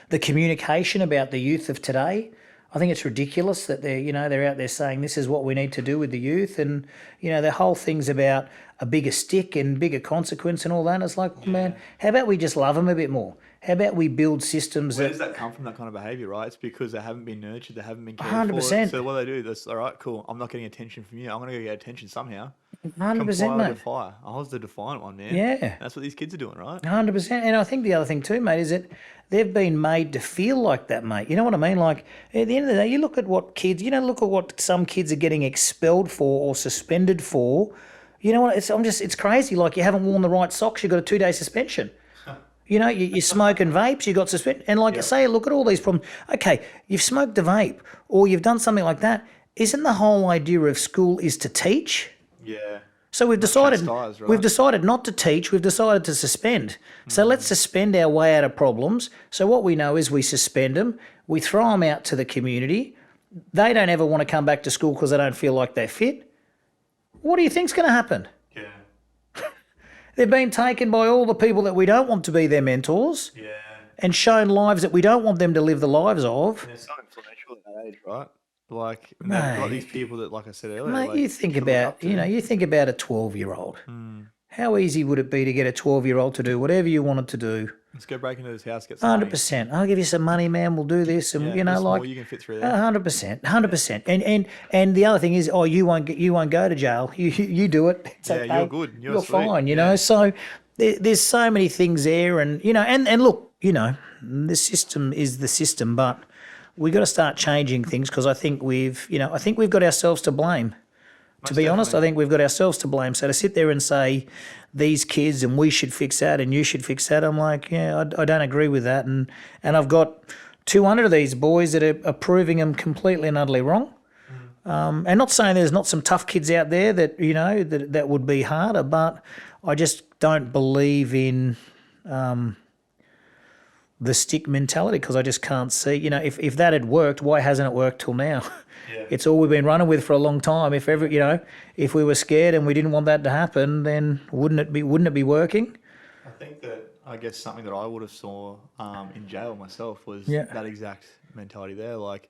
the communication about the youth of today. I think it's ridiculous that they're out there saying this is what we need to do with the youth, and their whole thing's about a bigger stick and bigger consequence and all that. And it's like, man, how about we just love them a bit more? How about we build systems? Where does that come from, that kind of behaviour, right? It's because they haven't been nurtured, they haven't been cared 100%. for. So what they do, that's all right, cool. I'm not getting attention from you. I'm going to go get attention somehow. 100%, mate. Defy. I was the defiant one, man. Yeah. That's what these kids are doing, right? 100%. And I think the other thing too, mate, is that they've been made to feel like that, mate. You know what I mean? Like, at the end of the day, you look at what kids, look at what some kids are getting expelled for or suspended for. You know what? It's crazy. Like, you haven't worn the right socks, you've got a 2-day suspension. You're smoking vapes, you got suspended. And like I say, look at all these problems. Okay, you've smoked a vape or you've done something like that. Isn't the whole idea of school is to teach? Yeah. So we've decided chastise, right? we've decided not to teach, we've decided to suspend. So let's suspend our way out of problems. So what we know is we suspend them, we throw them out to the community. They don't ever want to come back to school because they don't feel like they fit. What do you think's going to happen? Yeah. They've been taken by all the people that we don't want to be their mentors. Yeah. And shown lives that we don't want them to live the lives of. And it's so influential at that age, right? Like, and they've got these people that, like I said earlier, Mate, like, you think about, you think about a 12-year-old. How easy would it be to get a 12-year-old to do whatever you wanted to do? Let's go break into this house, get some 100%. I'll give you some money, man. We'll do this, and money. You can fit through there. 100%. And the other thing is, you won't go to jail. You do it. It's Yeah, okay. you're good. You're sweet. fine. So there's so many things there, and and look, the system is the system, but we got to start changing things because I think we've got ourselves to blame. To be honest, I think we've got ourselves to blame. So to sit there and say these kids and we should fix that and you should fix that, I'm like, I don't agree with that. And I've got 200 of these boys that are proving them completely and utterly wrong. And not saying there's not some tough kids out there that, you know, that would be harder, but I just don't believe in the stick mentality because I just can't see, you know, if that had worked, why hasn't it worked till now? Yeah. It's all we've been running with for a long time. If ever, you know, if we were scared and we didn't want that to happen, then wouldn't it be working? I think that I guess something that I would have saw in jail myself was Yeah. that exact mentality there. Like,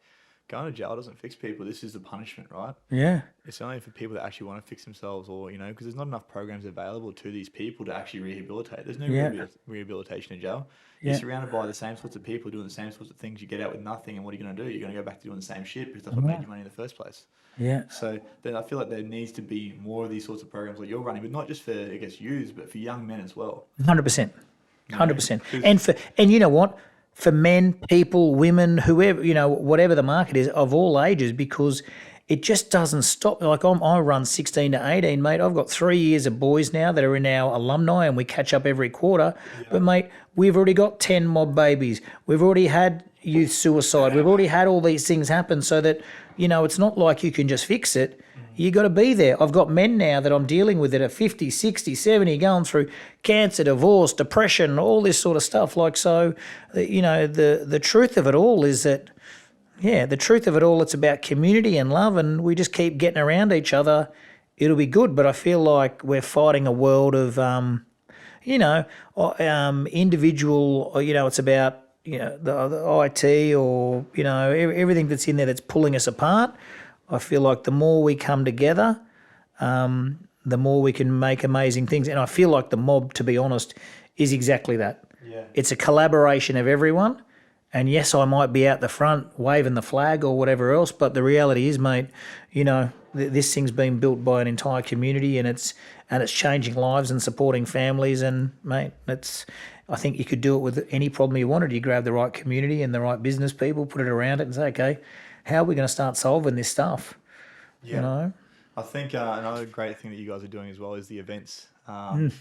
going to jail doesn't fix people. This is the punishment, right? Yeah. It's only for people that actually want to fix themselves, or, you know, because there's not enough programs available to these people to actually rehabilitate. There's no Yeah. rehabilitation in jail. Yeah. You're surrounded by the same sorts of people doing the same sorts of things. You get out with nothing, and what are you going to do? You're going to go back to doing the same shit because that's what made you money in the first place. Yeah. So then I feel like there needs to be more of these sorts of programs like you're running, but not just for, I guess, youths, but for young men as well. 100%. 100%. And you know what? For men, people, women, whoever, you know, whatever the market is, of all ages, because it just doesn't stop. Like I run 16 to 18, mate. I've got 3 years of boys now that are in our alumni and we catch up every quarter. Yeah. But, mate, we've already got 10 mob babies. We've already had youth suicide. We've already had all these things happen so that, you know, it's not like you can just fix it. You got to be there. I've got men now that I'm dealing with that are 50, 60, 70, going through cancer, divorce, depression, all this sort of stuff. Like, so, you know, the truth of it all is that, yeah, the truth of it all, it's about community and love, and we just keep getting around each other. It'll be good, but I feel like we're fighting a world of, you know, individual, you know, it's about, you know, the IT or, you know, everything that's in there that's pulling us apart. I feel like the more we come together, the more we can make amazing things. And I feel like the mob, to be honest, is exactly that. Yeah. It's a collaboration of everyone. And yes, I might be out the front waving the flag or whatever else, but the reality is, mate, you know, this thing's been built by an entire community, and it's changing lives and supporting families. And mate, I think you could do it with any problem you wanted. You grab the right community and the right business people, put it around it, and say, okay, how are we going to start solving this stuff? Yeah. You know? I think another great thing that you guys are doing as well is the events.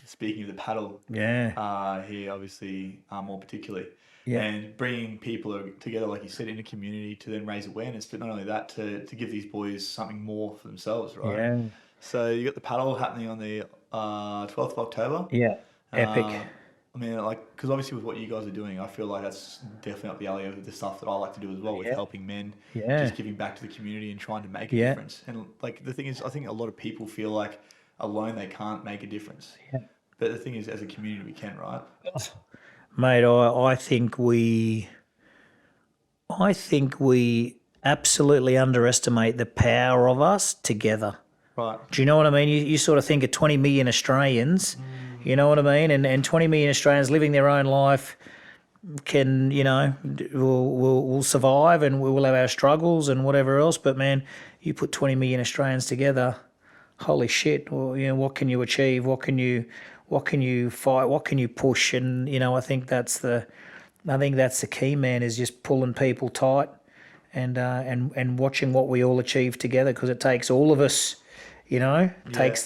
Speaking of the paddle, here obviously more particularly, and bringing people together, like you said, in a community to then raise awareness, but not only that, to give these boys something more for themselves, right? Yeah. So you got the paddle happening on the 12th of October. Yeah, epic. I mean, like, because obviously with what you guys are doing, I feel like that's definitely up the alley of the stuff that I like to do as well, with helping men, just giving back to the community and trying to make a difference. And like the thing is, I think a lot of people feel like alone they can't make a difference. Yeah. But the thing is, as a community, we can, right? Mate, I think we absolutely underestimate the power of us together. Right. Do you know what I mean? You sort of think of 20 million Australians. You know what I mean? And 20 million Australians living their own life can, you know, will survive, and we will have our struggles and whatever else. But, man, you put 20 million Australians together, holy shit, well, you know, what can you achieve? What can you fight? What can you push? And, you know, I think that's the key, man, is just pulling people tight and watching what we all achieve together, because it takes all of us, you know, it takes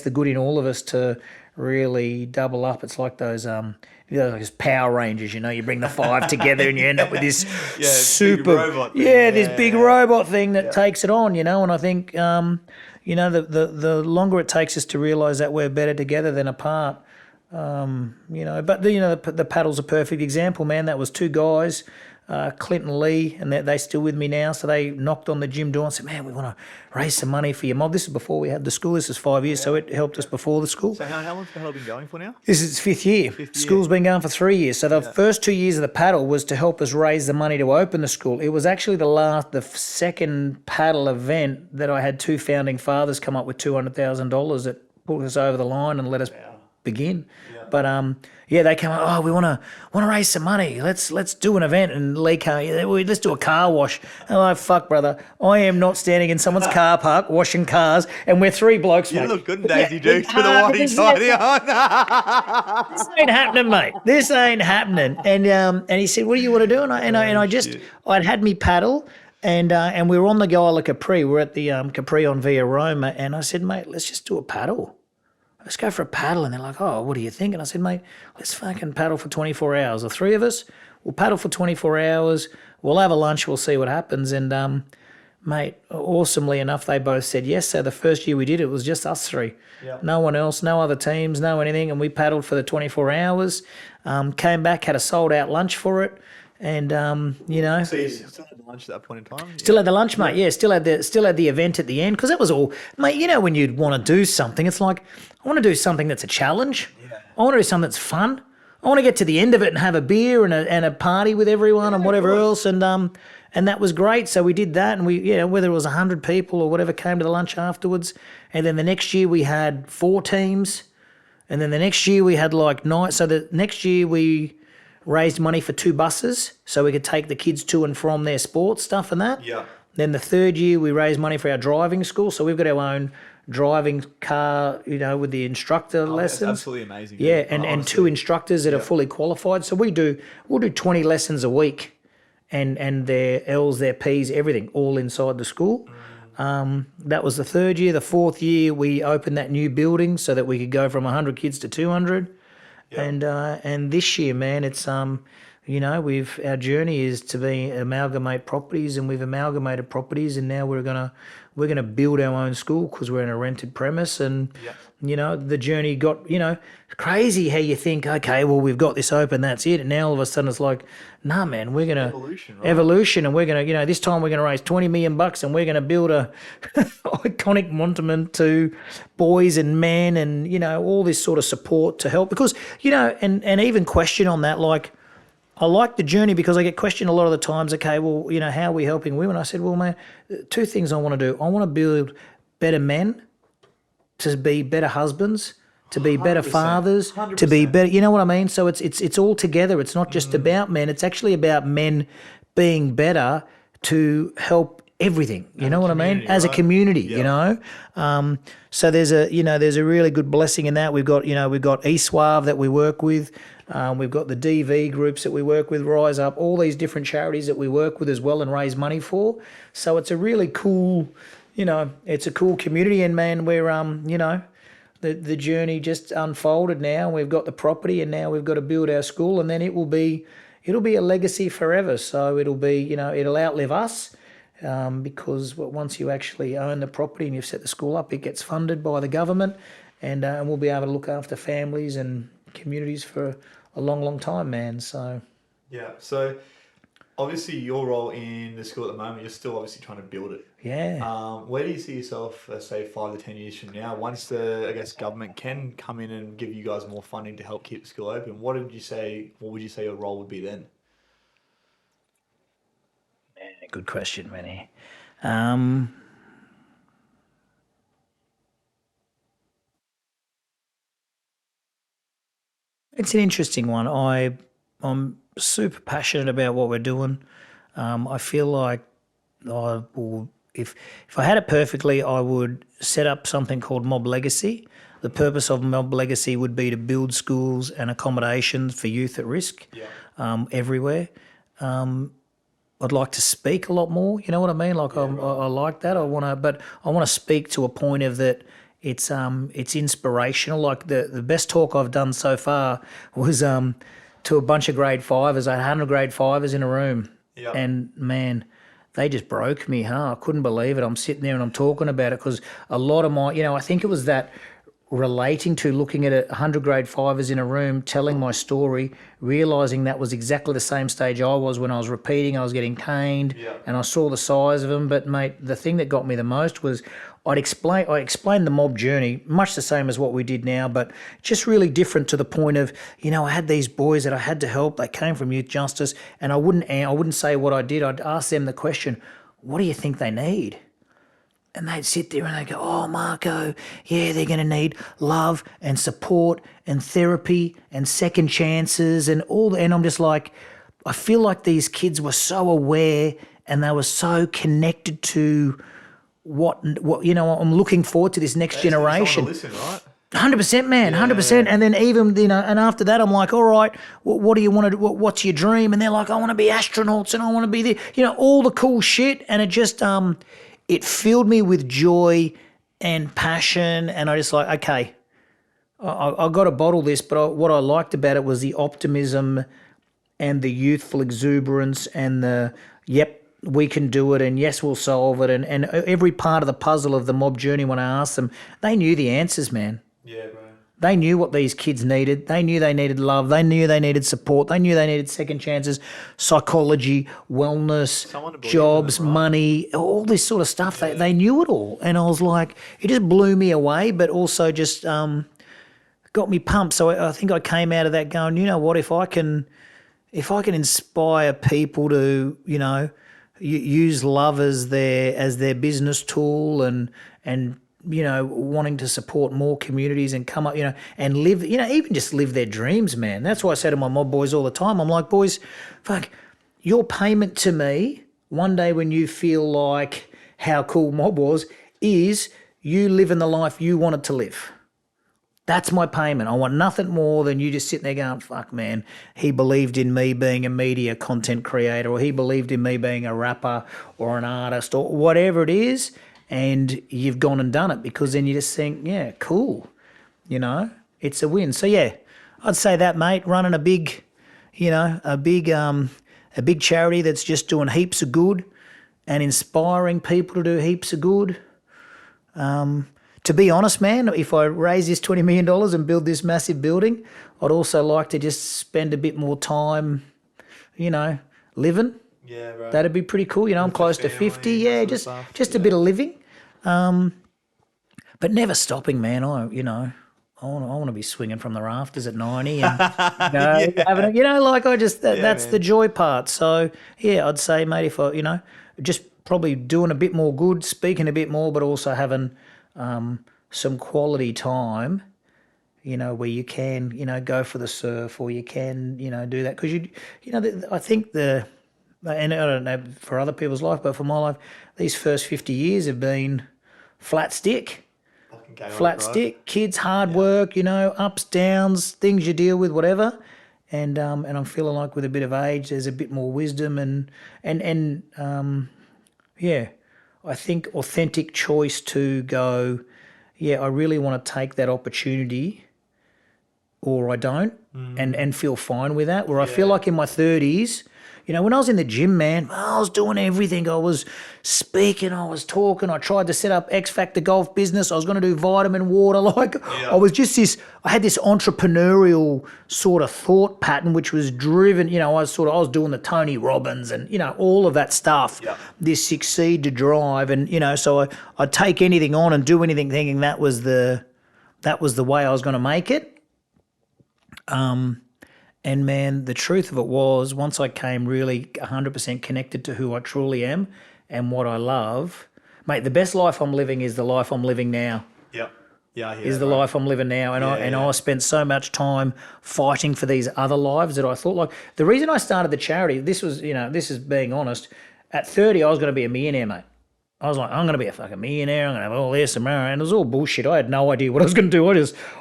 the good in all of us to really double up. It's like those like those Power Rangers, you know, you bring the 5 together and you end up with this super big robot thing. this big robot thing that takes it on, you know. And I think you know, the longer it takes us to realise that we're better together than apart, you know. But the paddle's a perfect example, man. That was 2 guys, Clint and Lee, and they still with me now. So they knocked on the gym door and said, man, we want to raise some money for your mob. This is before we had the school. This is 5 years, so it helped us before the school. So how long's the paddle been going for now? This is its 5th year. School's been going for 3 years. So the first 2 years of the paddle was to help us raise the money to open the school. It was actually the second paddle event that I had 2 founding fathers come up with $200,000 that put us over the line and let us begin. But they came out, we want to raise some money. Let's do an event. And Lee let's do a car wash. And I'm like, fuck, brother, I am not standing in someone's car park washing cars, and we're 3 blokes, mate. You look good in Daisy Dukes with a whitey-tighty on. This ain't happening, mate. This ain't happening. And he said, what do you want to do? I'd had me paddle. And we were on the Isle of Capri. We're at the Capri on Via Roma. And I said, mate, let's just do a paddle. Let's go for a paddle. And they're like, oh, what do you think? And I said, mate, let's fucking paddle for 24 hours. The 3 of us, we'll paddle for 24 hours. We'll have a lunch. We'll see what happens. And, mate, awesomely enough, they both said yes. So the first year we did it was just us three. Yeah. No one else, no other teams, no anything. And we paddled for the 24 hours, came back, had a sold out lunch for it. And, So you still had lunch at that point in time? still had the lunch, mate. Yeah, still had the event at the end because it was all, mate. When you'd want to do something, it's like I want to do something that's a challenge. Yeah. I want to do something that's fun. I want to get to the end of it and have a beer and a party with everyone and whatever else. And that was great. So we did that, and we whether it was 100 people or whatever came to the lunch afterwards. And then the next year we had 4 teams, and then the next year we had like 9. So the next year we raised money for 2 buses so we could take the kids to and from their sports stuff and that. Yeah. Then the third year we raised money for our driving school. So we've got our own driving car, with the instructor lessons. That's absolutely amazing. Yeah, dude. and Honestly. 2 instructors that are fully qualified. So we'll do 20 lessons a week, and their L's, their P's, everything, all inside the school. That was the third year. The fourth year we opened that new building so that we could go from 100 kids to 200. And this year, man, it's our journey is to be amalgamate properties, and we've amalgamated properties, and now we're gonna build our own school because we're in a rented premise. And the journey got crazy. How you think, okay, well, we've got this open, that's it, and now all of a sudden it's like, nah, man, we're gonna evolution, and we're gonna this time we're gonna raise $20 million, and we're gonna build a iconic monument to boys and men, and all this sort of support to help, because and even question on that, like, I like the journey because I get questioned a lot of the times, okay, well, how are we helping women? I said, well, man, 2 things I want to do. I want to build better men to be better husbands, to be better 100%, fathers, to 100%. be better, you know what I mean? So it's all together. It's not just about men. It's actually about men being better to help everything. You know what I mean? As a community, So there's a really good blessing in that. We've got eSWAV that we work with. We've got the DV groups that we work with, Rise Up, all these different charities that we work with as well and raise money for. So it's a really cool, it's a cool community. And man, we're the journey just unfolded now. We've got the property, and now we've got to build our school, and then it'll be a legacy forever. So it'll be, it'll outlive us. Because once you actually own the property and you've set the school up, it gets funded by the government, and we'll be able to look after families and communities for a long, long time, man. So Yeah. So obviously your role in the school at the moment, you're still obviously trying to build it. yeah, Where do you see yourself, say, 5 to 10 years from now, once the government can come in and give you guys more funding to help keep the school open? What would you say your role would be then? good question, Renai. It's an interesting one. I'm super passionate about what we're doing. I feel like I will, if I had it perfectly, I would set up something called Mob Legacy. The purpose of Mob Legacy would be to build schools and accommodations for youth at risk everywhere. I'd like to speak a lot more. You know what I mean? Like I like that. I want to speak to a point of that. It's inspirational. Like the best talk I've done so far was to a bunch of grade 5ers. I had 100 grade 5ers in a room, and man, they just broke me. I couldn't believe it. I'm sitting there and I'm talking about it because a lot of my, I think it was that relating to looking at 100 grade 5ers in a room, telling my story, realising that was exactly the same stage I was when I was repeating. I was getting caned, and I saw the size of them. But mate, the thing that got me the most was I explained the mob journey, much the same as what we did now, but just really different to the point of, I had these boys that I had to help. They came from youth justice, and I wouldn't say what I did. I'd ask them the question, what do you think they need? And they'd sit there and they'd go, oh, Marco, yeah, they're going to need love and support and therapy and second chances and all that. And I'm just like, I feel like these kids were so aware and they were so connected to what I'm looking forward to this next generation. Listen, right? 100%, man, 100%. And then even, and after that, I'm like, all right, what do you want to do? What's your dream? And they're like, I want to be astronauts and I want to be there, all the cool shit. And it just, it filled me with joy and passion. And I just like, okay, I got to bottle this. But what I liked about it was the optimism and the youthful exuberance and the, we can do it, and yes, we'll solve it, and every part of the puzzle of the mob journey, when I asked them, they knew the answers, man. Yeah, bro. They knew what these kids needed. They knew they needed love. They knew they needed support. They knew they needed second chances, psychology, wellness, jobs, money, all this sort of stuff. Yeah. They knew it all. And I was like, it just blew me away, but also just got me pumped. So I think I came out of that going, you know what, if I can inspire people to, you know, use love as their business tool and you know, wanting to support more communities and come up, you know, and live, you know, even just live their dreams, man. That's why I say to my mob boys all the time, I'm like, boys, fuck, your payment to me one day when you feel like how cool mob was is you living the life you wanted to live. That's my payment. I want nothing more than you just sitting there going, fuck, man, he believed in me being a media content creator, or he believed in me being a rapper or an artist or whatever it is, and you've gone and done it, because then you just think, yeah, cool, you know, it's a win. So, yeah, I'd say that, mate, running a big, you know, a big charity that's just doing heaps of good and inspiring people to do heaps of good. To be honest, man, if I raise this $20 million and build this massive building, I'd also like to just spend a bit more time, you know, living. Yeah, right. That'd be pretty cool. You know, I'm close to 50. Yeah, just a bit of living. But never stopping, man. I want to be swinging from the rafters at 90 and, having, you know, like that's the joy part. So, yeah, I'd say, mate, if I, you know, just probably doing a bit more good, speaking a bit more, but also having some quality time, you know, where you can, you know, go for the surf, or you can, you know, do that. Because, you know, I think and I don't know for other people's life, but for my life, these first 50 years have been flat stick. Stick, kids, hard work, you know, ups, downs, things you deal with, whatever. And I'm feeling like with a bit of age, there's a bit more wisdom and I think authentic choice to go, yeah, I really want to take that opportunity, or I don't, and feel fine with that. Where I feel like in my 30s, you know, when I was in the gym, man, I was doing everything. I was speaking, I was talking. I tried to set up X Factor golf business. I was going to do vitamin water. I was just I had this entrepreneurial sort of thought pattern, which was driven, you know, I was doing the Tony Robbins and, you know, all of that stuff, this succeed to drive. And, you know, so I'd take anything on and do anything thinking that was the way I was going to make it. And, man, the truth of it was, once I came really 100% connected to who I truly am and what I love, mate, the best life I'm living is the life I'm living now. Yep. Yeah, I hear is that, the life I'm living now. And I spent so much time fighting for these other lives that I thought, like, the reason I started the charity, this was, you know, this is being honest, at 30 I was going to be a millionaire, mate. I was like, I'm going to be a fucking millionaire. I'm going to have all this and it was all bullshit. I had no idea what I was going to do. I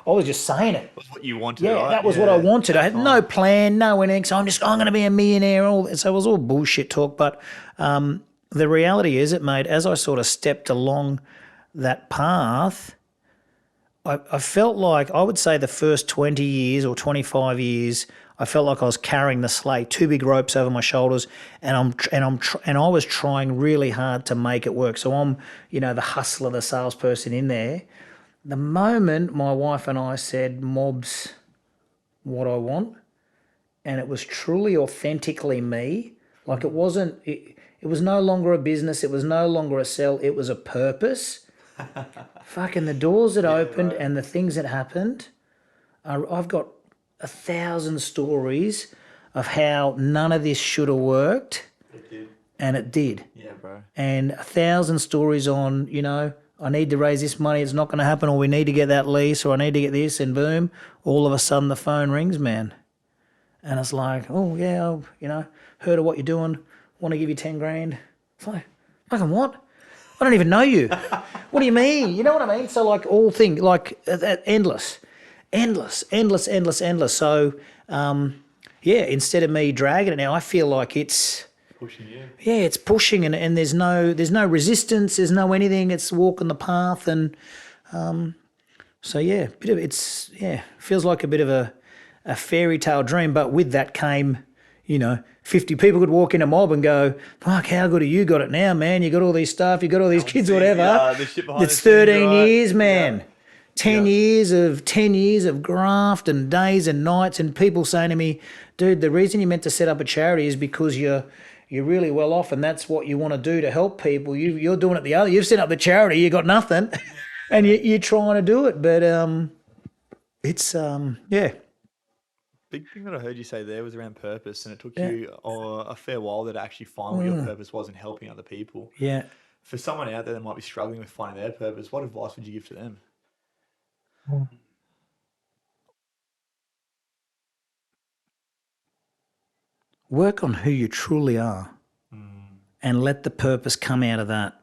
was just saying it. That's what you wanted, yeah, right? That was what I wanted. I had no plan, no anything. So I'm going to be a millionaire. So it was all bullshit talk. But the reality is, mate, as I sort of stepped along that path, I felt like, I would say the first 20 years or 25 years, I felt like I was carrying the sleigh, two big ropes over my shoulders, and I was trying really hard to make it work. So I'm, you know, the hustler, the salesperson in there. The moment my wife and I said, mob's what I want, and it was truly authentically me, like it was no longer a business, it was no longer a sell, it was a purpose. Fucking the doors that opened and the things that happened, I've got 1,000 stories of how none of this should have worked. It did. And it did. Yeah, bro. And 1,000 stories on, you know, I need to raise this money, it's not going to happen, or we need to get that lease, or I need to get this, and boom, all of a sudden the phone rings, man. And it's like, oh, yeah, I've, you know, heard of what you're doing, want to give you 10 grand. It's like, fucking what? I don't even know you. What do you mean? You know what I mean? So, like, all things, like, endless. So, instead of me dragging it now, I feel like it's pushing you. Yeah, it's pushing, and there's no resistance, there's no anything. It's walking the path, and feels like a bit of a fairy tale dream. But with that came, you know, 50 people could walk in a mob and go, fuck, how good have you got it now, man? You got all these stuff, you got all these kids, whatever. The shit behind It's the scenes, 13 right? years, man. Yeah. 10 years of graft and days and nights, and people saying to me, dude, the reason you meant to set up a charity is because you're really well off and that's what you want to do to help people. You're doing it the other. You've set up the charity, you got nothing, and you're trying to do it. But it's yeah. Big thing that I heard you say there was around purpose, and it took you a fair while to actually find what your purpose was in helping other people. Yeah. For someone out there that might be struggling with finding their purpose, what advice would you give to them? Work on who you truly are and let the purpose come out of that.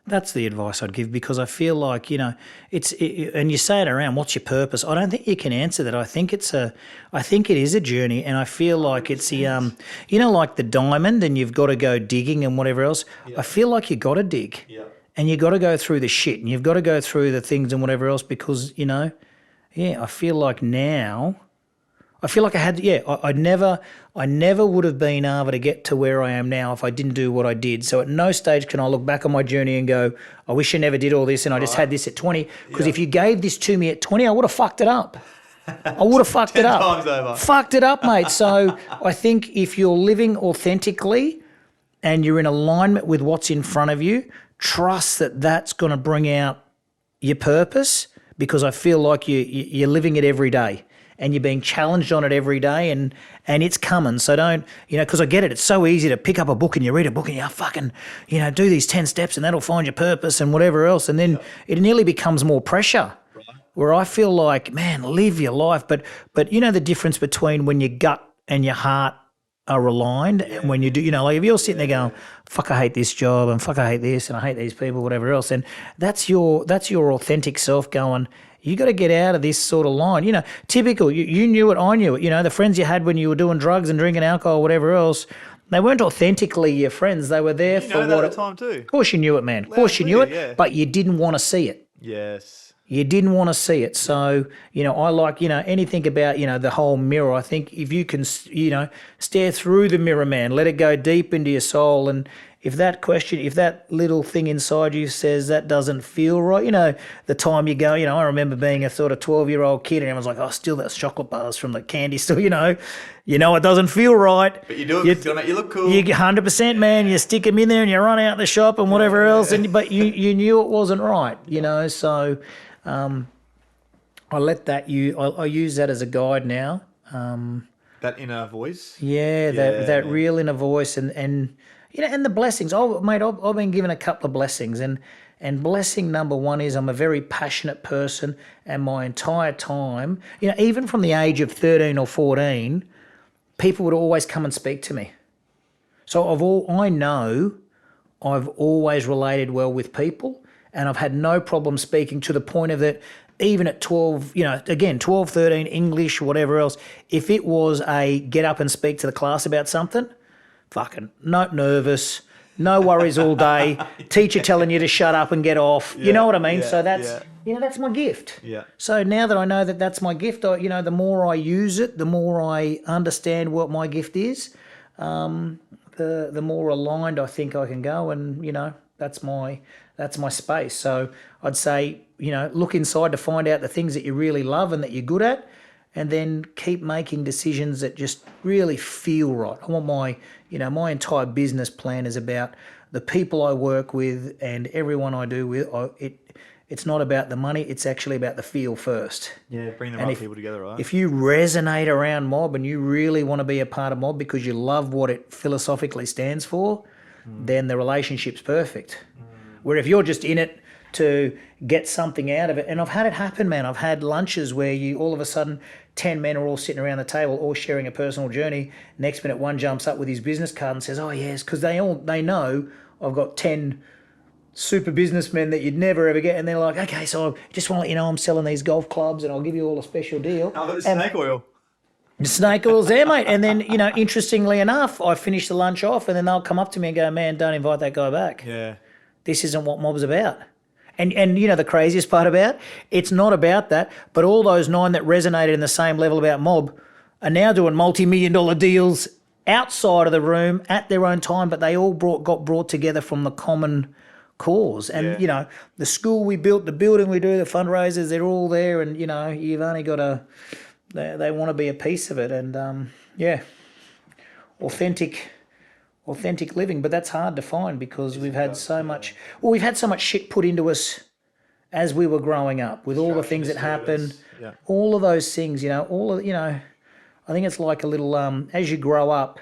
That's the advice I'd give, because I feel like, and you say it around, what's your purpose? I don't think you can answer that. I think it is a journey, and I feel like it's the, like the diamond, and you've got to go digging and whatever else. Yeah. I feel like you got to dig, and you got to go through the shit, and you've got to go through the things and whatever else, because I feel like now. I feel like I had, I never would have been able to get to where I am now if I didn't do what I did. So at no stage can I look back on my journey and go, I wish I never did all this and I just had this at 20. Because if you gave this to me at 20, I would have fucked it up. I would have fucked it up. 10 times over. Fucked it up, mate. So I think if you're living authentically and you're in alignment with what's in front of you, trust that that's going to bring out your purpose, because I feel like you're living it every day. And you're being challenged on it every day, and it's coming. So don't, because I get it. It's so easy to pick up a book and you read a book and you fucking, do these 10 steps and that'll find your purpose and whatever else. And then it nearly becomes more pressure. Right. Where I feel like, man, live your life. But the difference between when your gut and your heart are aligned and when you do, like if you're sitting there going, fuck, I hate this job and fuck, I hate this and I hate these people, whatever else. And that's your authentic self going, you got to get out of this sort of line. Typical, you knew it, I knew it. The friends you had when you were doing drugs and drinking alcohol, whatever else, they weren't authentically your friends. They were there for what at the time too. Of course you knew it, man. Of course you knew it, but you didn't want to see it. Yes. You didn't want to see it. So, I like, anything about, the whole mirror. I think if you can, stare through the mirror, man, let it go deep into your soul. And if that little thing inside you says that doesn't feel right, the time you go, I remember being a sort of 12-year-old kid and everyone's like, oh, still those chocolate bars from the candy store, it doesn't feel right. But you do it, it's going to make you look cool. You 100%, man, you stick them in there and you run out the shop and whatever else, but you knew it wasn't right, so I let that, I use that as a guide now. That inner voice? Yeah, that real inner voice and and the blessings. Oh, mate, I've been given a couple of blessings, and blessing number one is I'm a very passionate person, and my entire time, even from the age of 13 or 14, people would always come and speak to me. So I know I've always related well with people, and I've had no problem speaking, to the point of that. Even at 12, 12, 13, English, whatever else, if it was a get up and speak to the class about something, fucking not nervous, no worries all day, teacher telling you to shut up and get off. You know what I mean? So that's, that's my gift. Yeah. So now that I know that that's my gift, the more I use it, the more I understand what my gift is, the more aligned I think I can go, and, that's my space. So I'd say, look inside to find out the things that you really love and that you're good at, and then keep making decisions that just really feel right. I want my entire business plan is about the people I work with and everyone I do with. It's not about the money, it's actually about the feel first. Yeah, bring the right people together, right? If you resonate around mob and you really want to be a part of mob because you love what it philosophically stands for, then the relationship's perfect. Where if you're just in it to get something out of it, and I've had it happen, man. I've had lunches where you all of a sudden 10 men are all sitting around the table, all sharing a personal journey. Next minute, one jumps up with his business card and says, "Oh yes," because they know I've got 10 super businessmen that you'd never ever get, and they're like, "Okay, so I just want to let you know I'm selling these golf clubs, and I'll give you all a special deal." Oh, that's snake oil. The snake oil's there, mate. And then, interestingly enough, I finish the lunch off, and then they'll come up to me and go, "Man, don't invite that guy back. Yeah, this isn't what mob's about." And the craziest part about, it's not about that, but all those 9 that resonated in the same level about mob are now doing multi-million-dollar deals outside of the room at their own time, but they all got brought together from the common cause. And, the school we built, the building we do, the fundraisers, they're all there. And, you've only got to, they want to be a piece of it. And, authentic living. But that's hard to find because we've had so much shit put into us as we were growing up with all the things that happened, all of those things, I think it's like a little, as you grow up,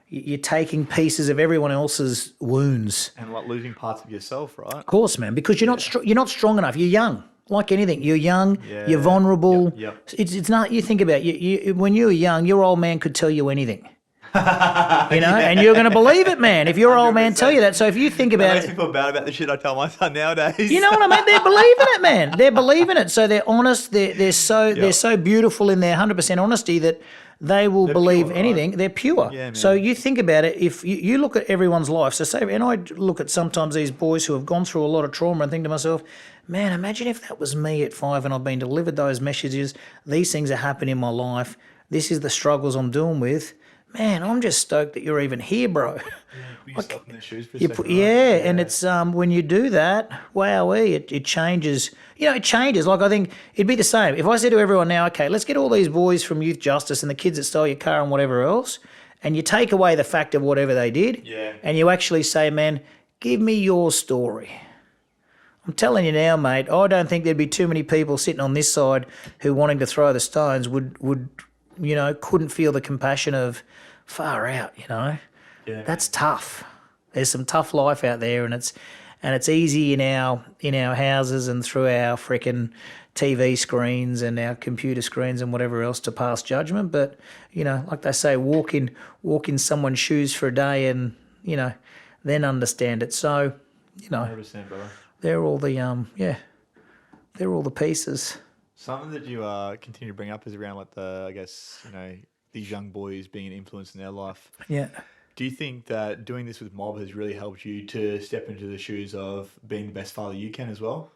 you're taking pieces of everyone else's wounds. And like losing parts of yourself, right? Of course, man, because you're not strong enough. You're young, like anything. You're young. You're vulnerable. Yep. It's not. You think about it, you when you were young, your old man could tell you anything. And you're going to believe it, man. If your old man tell you that, so if you think about Makes me feel bad about the shit I tell my son nowadays. you know what I mean? They're believing it, man. They're believing it. So they're honest. They're so beautiful in their 100% honesty that they will believe pure, anything. right? They're pure. Yeah, man. So you think about it. If you look at everyone's life, so say, and I look at sometimes these boys who have gone through a lot of trauma and think to myself, man, imagine if that was me at 5 and I've been delivered those messages. These things are happening in my life. This is the struggles I'm dealing with. Man, I'm just stoked that you're even here, bro. Put yourself in their shoes for a You second. put, and it's when you do that, wowee, it changes. It changes. Like I think it'd be the same if I said to everyone now, okay, let's get all these boys from Youth Justice and the kids that stole your car and whatever else, and you take away the fact of whatever they did, and you actually say, man, give me your story. I'm telling you now, mate, I don't think there'd be too many people sitting on this side who wanting to throw the stones would couldn't feel the compassion of far out, That's tough. There's some tough life out there, and it's easy in our houses and through our frickin' TV screens and our computer screens and whatever else to pass judgment. But like they say, walk in someone's shoes for a day, and then understand it. So 100%, brother. they're all the they're all the pieces. Something that you continue to bring up is around these young boys being an influence in their life. Yeah. Do you think that doing this with Mob has really helped you to step into the shoes of being the best father you can as well?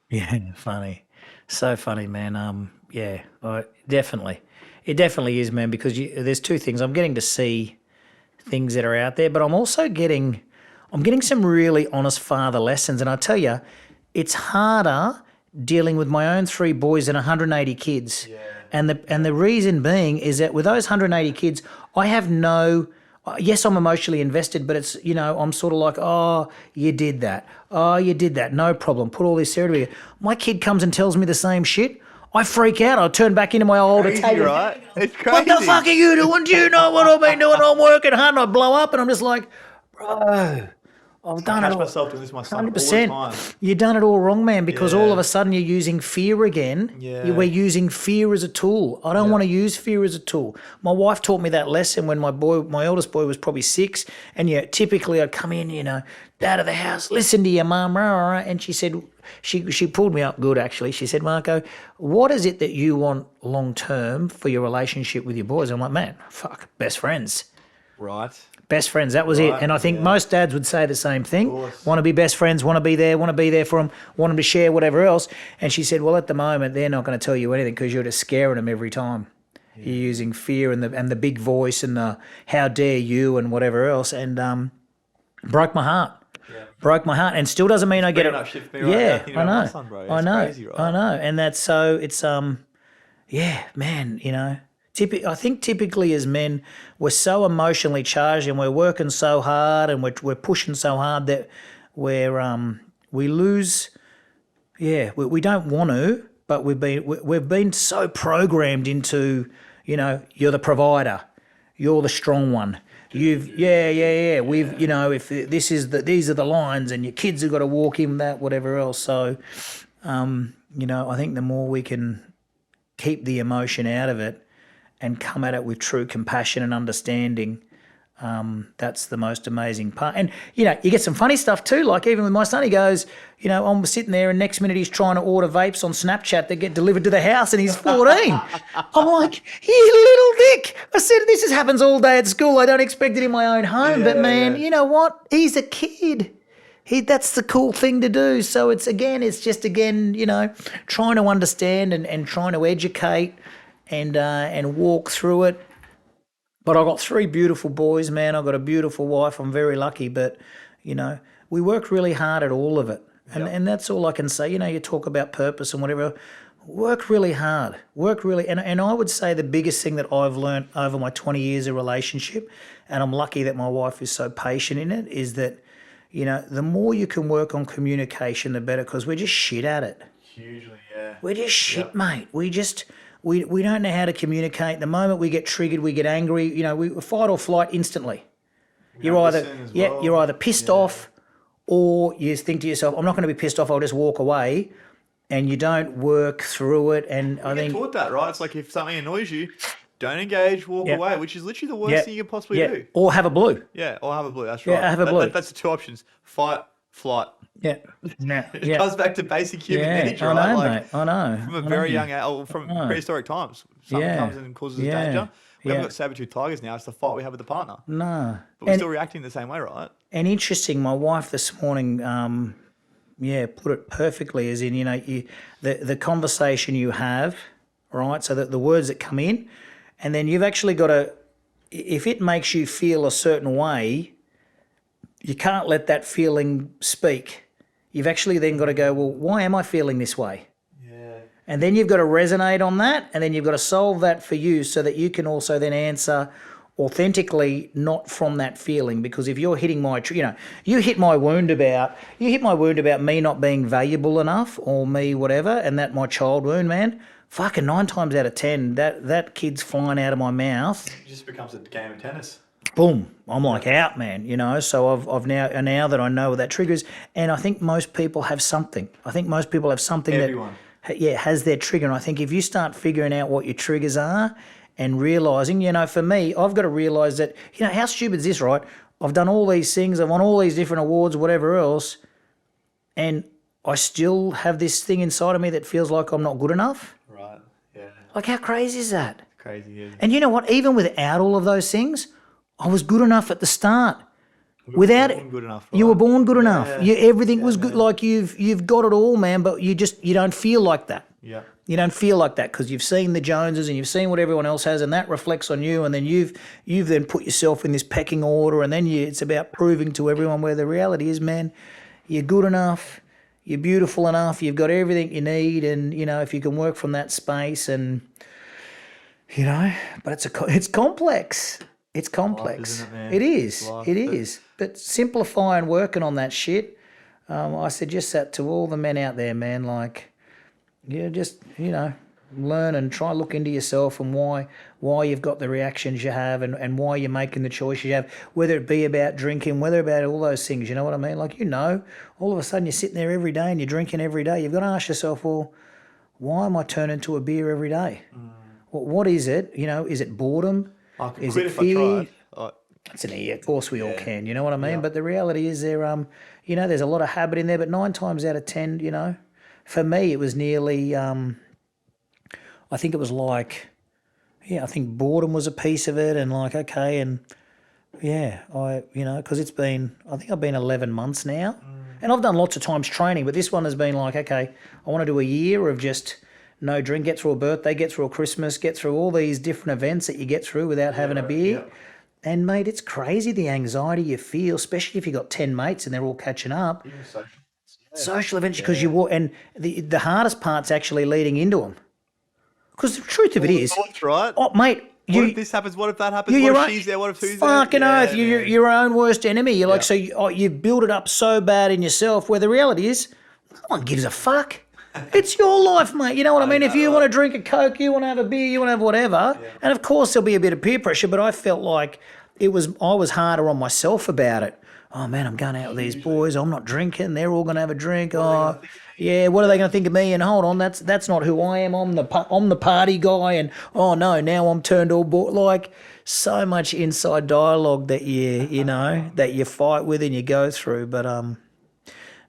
Yeah, funny. So funny, man. Definitely. It definitely is, man, because there's two things. I'm getting to see things that are out there, but I'm also getting some really honest father lessons. And I tell you, it's harder dealing with my own 3 boys and 180 kids. Yeah. And the reason being is that with those 180 kids, I have yes, I'm emotionally invested, but it's, I'm sort of like, oh, you did that. Oh, you did that. No problem. Put all this serious. My kid comes and tells me the same shit. I freak out. I turn back into my old Italian. Right? It's crazy. What the fuck are you doing? Do you know what I've been doing? I'm working hard and I blow up and I'm just like, bro, I've done I it catch all. myself doing this to my son all the time. You've done it all wrong, man, because all of a sudden you're using fear again. Yeah. We're using fear as a tool. I don't want to use fear as a tool. My wife taught me that lesson when my eldest boy was probably 6, and typically I'd come in, out of the house, listen to your mum, and she said, she pulled me up good actually. She said, Marco, what is it that you want long term for your relationship with your boys? I'm like, man, fuck, best friends. Right. Best friends, that was it. And I think most dads would say the same thing. Want to be best friends, want to be there for them, want them to share whatever else. And she said, well, at the moment, they're not going to tell you anything because you're just scaring them every time. Yeah. You're using fear and the big voice and the how dare you and whatever else. And broke my heart. Yeah. Broke my heart. And still doesn't mean I get it. I know. Son, bro. I know. Crazy, right? I know. And that's so, it's, man, I think typically as men, we're so emotionally charged and we're working so hard and we're pushing so hard that we lose. Yeah, we don't want to, but we've been so programmed into, you're the provider, you're the strong one. We've if these are the lines and your kids have got to walk in that whatever else. So, I think the more we can keep the emotion out of it and come at it with true compassion and understanding, that's the most amazing part. And, you get some funny stuff too, like even with my son, he goes, I'm sitting there and next minute he's trying to order vapes on Snapchat that get delivered to the house and he's 14. I'm like, you little dick. I said, this happens all day at school. I don't expect it in my own home. But, man, you know what? He's a kid. That's the cool thing to do. So it's just trying to understand and trying to educate and walk through it. But I've got 3 beautiful boys, man. I've got a beautiful wife. I'm very lucky. But, we work really hard at all of it. And that's all I can say. You talk about purpose and whatever. Work really hard. And I would say the biggest thing that I've learned over my 20 years of relationship, and I'm lucky that my wife is so patient in it, is that, the more you can work on communication, the better, because we're just shit at it. Hugely, yeah. We're just shit, mate. We don't know how to communicate. The moment we get triggered, we get angry. We fight or flight instantly. You're either pissed off, or you think to yourself, I'm not going to be pissed off, I'll just walk away. And you don't work through it. And I think taught that, right? It's like if something annoys you, don't engage, walk away, which is literally the worst thing you can possibly do. Or have a blue. Yeah, or have a blue. That's right. Yeah, have a blue. That's the 2 options: fight, flight. Yeah. It comes back to basic human nature, I right? know, Like, mate. I know. From a very young age, or from prehistoric times, something comes in and causes danger. We haven't got saber-toothed tigers now. It's the fight we have with the partner. No. But we're still reacting the same way, right? And interesting, my wife this morning, put it perfectly, as in, the conversation you have, right? So that the words that come in, and then you've actually got to, if it makes you feel a certain way, you can't let that feeling speak. You've actually then got to go, well, why am I feeling this way? Yeah. And then you've got to resonate on that, and then you've got to solve that for you so that you can also then answer authentically, not from that feeling. Because if you're hitting you hit my wound about me not being valuable enough, or me whatever, and that my child wound, man, fucking 9 times out of 10, that kid's flying out of my mouth. It just becomes a game of tennis. Boom, I'm like out, man, so I've now that I know what that triggers, and I think most people have something. Everyone. That has their trigger, and I think if you start figuring out what your triggers are and realising, for me, I've got to realise that, how stupid is this, right? I've done all these things, I've won all these different awards, whatever else, and I still have this thing inside of me that feels like I'm not good enough. Right, yeah. Like, how crazy is that? Crazy, yeah. And you know what? Even without all of those things, I was good enough at the start. Without it, good enough, right? you were born good enough. Yeah. Everything was good. Like you've got it all, man. But you don't feel like that. Yeah. You don't feel like that because you've seen the Joneses and you've seen what everyone else has, and that reflects on you. And then you've then put yourself in this pecking order, and then it's about proving to everyone, where the reality is, man, you're good enough, you're beautiful enough, you've got everything you need, and if you can work from that space, and but it's complex. It's complex. Life, isn't it, man? It is. Life, It is. But simplify and working on that shit. I suggest that to all the men out there, man. Like, just learn and try look into yourself and why you've got the reactions you have, and why you're making the choices you have. Whether it be about drinking, whether about all those things. You know what I mean? Like, all of a sudden you're sitting there every day and you're drinking every day. You've got to ask yourself, well, why am I turning to a beer every day? What is it? Is it boredom? I could Is quit it if I fear? tried. It's an of course we all can, you know what I mean? But the reality is there's a lot of habit in there, but 9 times out of 10, for me it was nearly, I think it was like, I think boredom was a piece of it, and like, okay, and because I think I've been 11 months now, and I've done lots of times training, but this one has been like, okay, I want to do a year of just no drink, get through a birthday, get through a Christmas, get through all these different events that you get through without having a beer. Yeah. And, mate, it's crazy the anxiety you feel, especially if you've got 10 mates and they're all catching up. Even Social events, because you walk, and the hardest part's actually leading into them. Because the truth of it is, thoughts, right? Oh, mate, what if this happens? What if that happens? What if she's there? What if who's there? Fucking oath, you're your own worst enemy. You're like, so you build it up so bad in yourself, where the reality is, no one gives a fuck. It's your life, mate. You know what I mean? If you want to drink a Coke, you want to have a beer, you want to have whatever. Yeah. And of course there'll be a bit of peer pressure, but I felt like I was harder on myself about it. Oh man, I'm going out with these boys. I'm not drinking. They're all going to have a drink. Oh, yeah. What are they going to think of me? And hold on, that's not who I am. I'm the party guy. And oh no, now I'm turned all like so much inside dialogue that that you fight with and you go through. But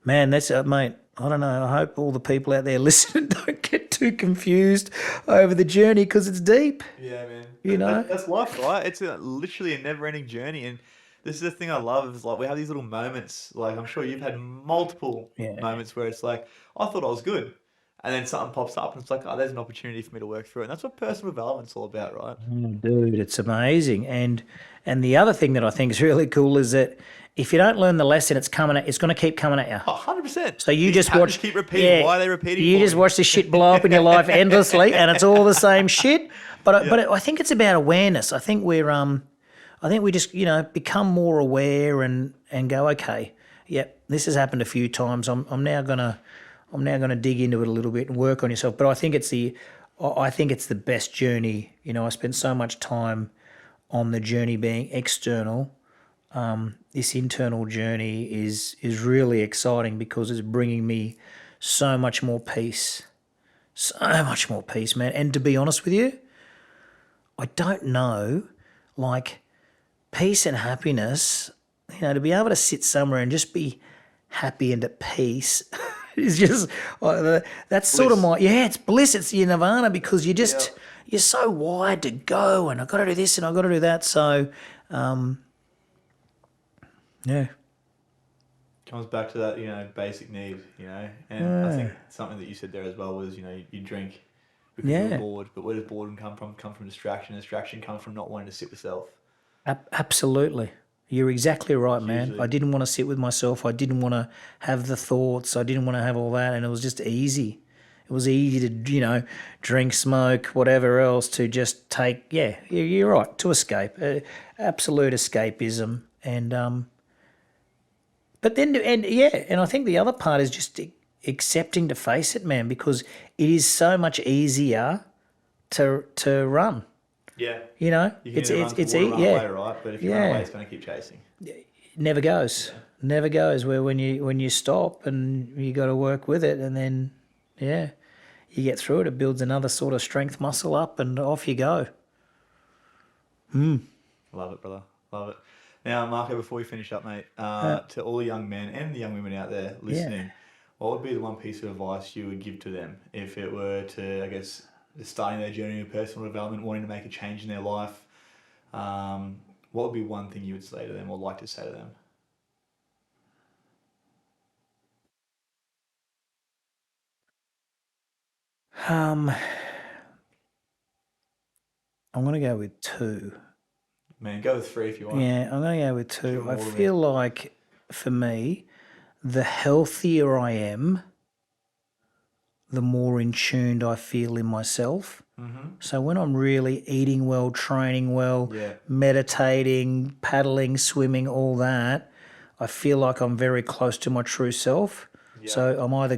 man, that's mate. I don't know. I hope all the people out there listening don't get too confused over the journey, because it's deep. Yeah, man. That's life, right? It's literally a never-ending journey, and this is the thing I love is like we have these little moments. Like I'm sure you've had multiple moments where it's like I thought I was good, and then something pops up and it's like, oh, there's an opportunity for me to work through it. And that's what personal development's all about, right? Dude, it's amazing. And the other thing that I think is really cool is that if you don't learn the lesson, it's going to keep coming at you. Oh, 100%. So you just watch. Keep repeating. Why are they repeating? You just watch this shit blow up in your life endlessly, and it's all the same shit. But I think it's about awareness. I think we just become more aware and go, okay, yep, this has happened a few times. I'm now gonna dig into it a little bit and work on yourself. But I think it's the best journey. I spent so much time on the journey being external. This internal journey is really exciting because it's bringing me so much more peace, man. And to be honest with you, I don't know, like peace and happiness, to be able to sit somewhere and just be happy and at peace is just, that's sort of it's bliss, it's your nirvana because you're so wired to go and I've got to do this and I've got to do that. So, yeah. Comes back to that, basic need, and I think something that you said there as well was, you drink because you're bored, but where does boredom come from? Come from distraction. Distraction comes from not wanting to sit with self. Absolutely. You're exactly right, man. Usually. I didn't want to sit with myself. I didn't want to have the thoughts. I didn't want to have all that. And it was just easy. It was easy to, drink, smoke, whatever else to just take, you're right, to escape. Absolute escapism. And, but then, and I think the other part is just accepting to face it, man, because it is so much easier to run. Yeah. It's run away, right? But if you run away, it's going to keep chasing. It never goes. Never goes. Where when you stop and you got to work with it, and then you get through it. It builds another sort of strength muscle up, and off you go. Love it, brother. Love it. Now, Marco, before we finish up, mate, to all the young men and the young women out there listening, what would be the one piece of advice you would give to them if it were to, I guess, starting their journey of personal development, wanting to make a change in their life? What would be one thing you would say to them or like to say to them? I'm going to go with two. Man, go with three if you want. Yeah, I'm going to go with two. Give 'em I all to me. feel like, for me, the healthier I am, the more in tuned I feel in myself. Mm-hmm. So when I'm really eating well, training well, meditating, paddling, swimming, all that, I feel like I'm very close to my true self. Yeah. So I'm either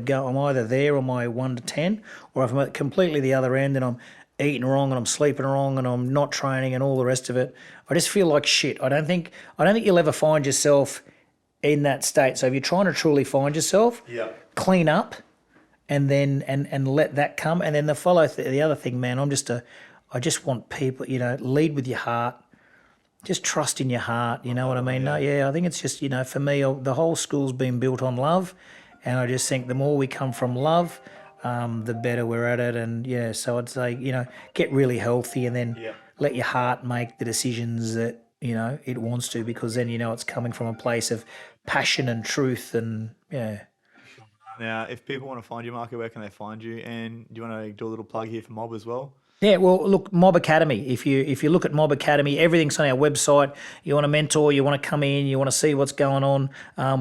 there on my 1 to 10, or if I'm at completely the other end and I'm eating wrong and I'm sleeping wrong and I'm not training and all the rest of it, I just feel like shit. I don't think you'll ever find yourself in that state. So if you're trying to truly find yourself, clean up. And then and let that come, and then the other thing, man. I just want people, lead with your heart, just trust in your heart. You know what I mean? I think it's just, for me, the whole school's been built on love, and I just think the more we come from love, the better we're at it. And so I'd say, get really healthy, and then let your heart make the decisions that it wants to, because then it's coming from a place of passion and truth, and Now, if people want to find you, Marco, where can they find you? And do you want to do a little plug here for Mob as well? Yeah, well, look, Mob Academy. If you look at Mob Academy, everything's on our website. You want a mentor, you want to come in, you want to see what's going on.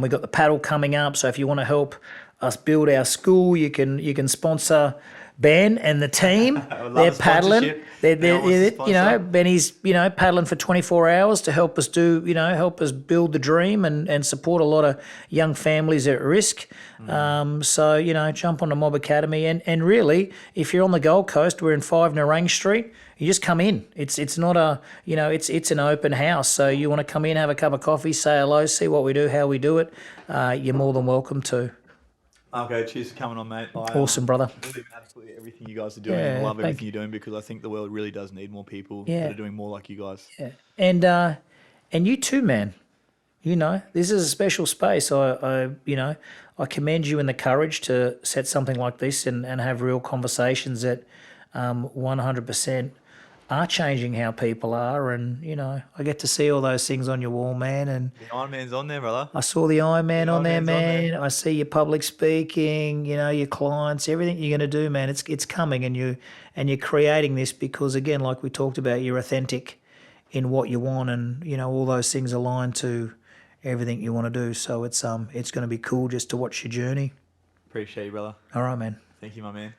We've got the paddle coming up, so if you want to help us build our school, you can sponsor Ben and the team. They're paddling. Benny's paddling for 24 hours to help us help us build the dream and support a lot of young families at risk. So jump on the Mob Academy, and really, if you're on the Gold Coast, we're in 5 Nerang Street. You just come in. It's not a it's an open house. So you want to come in, have a cup of coffee, say hello, see what we do, how we do it. You're more than welcome to. Okay, cheers for coming on, mate. Awesome, brother. I believe in absolutely everything you guys are doing. I love everything you're doing, because I think the world really does need more people that are doing more like you guys. Yeah, and you too, man. This is a special space. I commend you in the courage to set something like this and have real conversations that 100% are changing how people are. And, I get to see all those things on your wall, man. And The Iron Man's on there, brother. I saw the Iron Man The on Iron there, Man's on there. man. I see your public speaking, your clients, everything you're going to do, man. It's coming, and you're creating this because, again, like we talked about, you're authentic in what you want, and all those things align to everything you want to do. So it's going to be cool just to watch your journey. Appreciate you, brother. All right, man. Thank you, my man.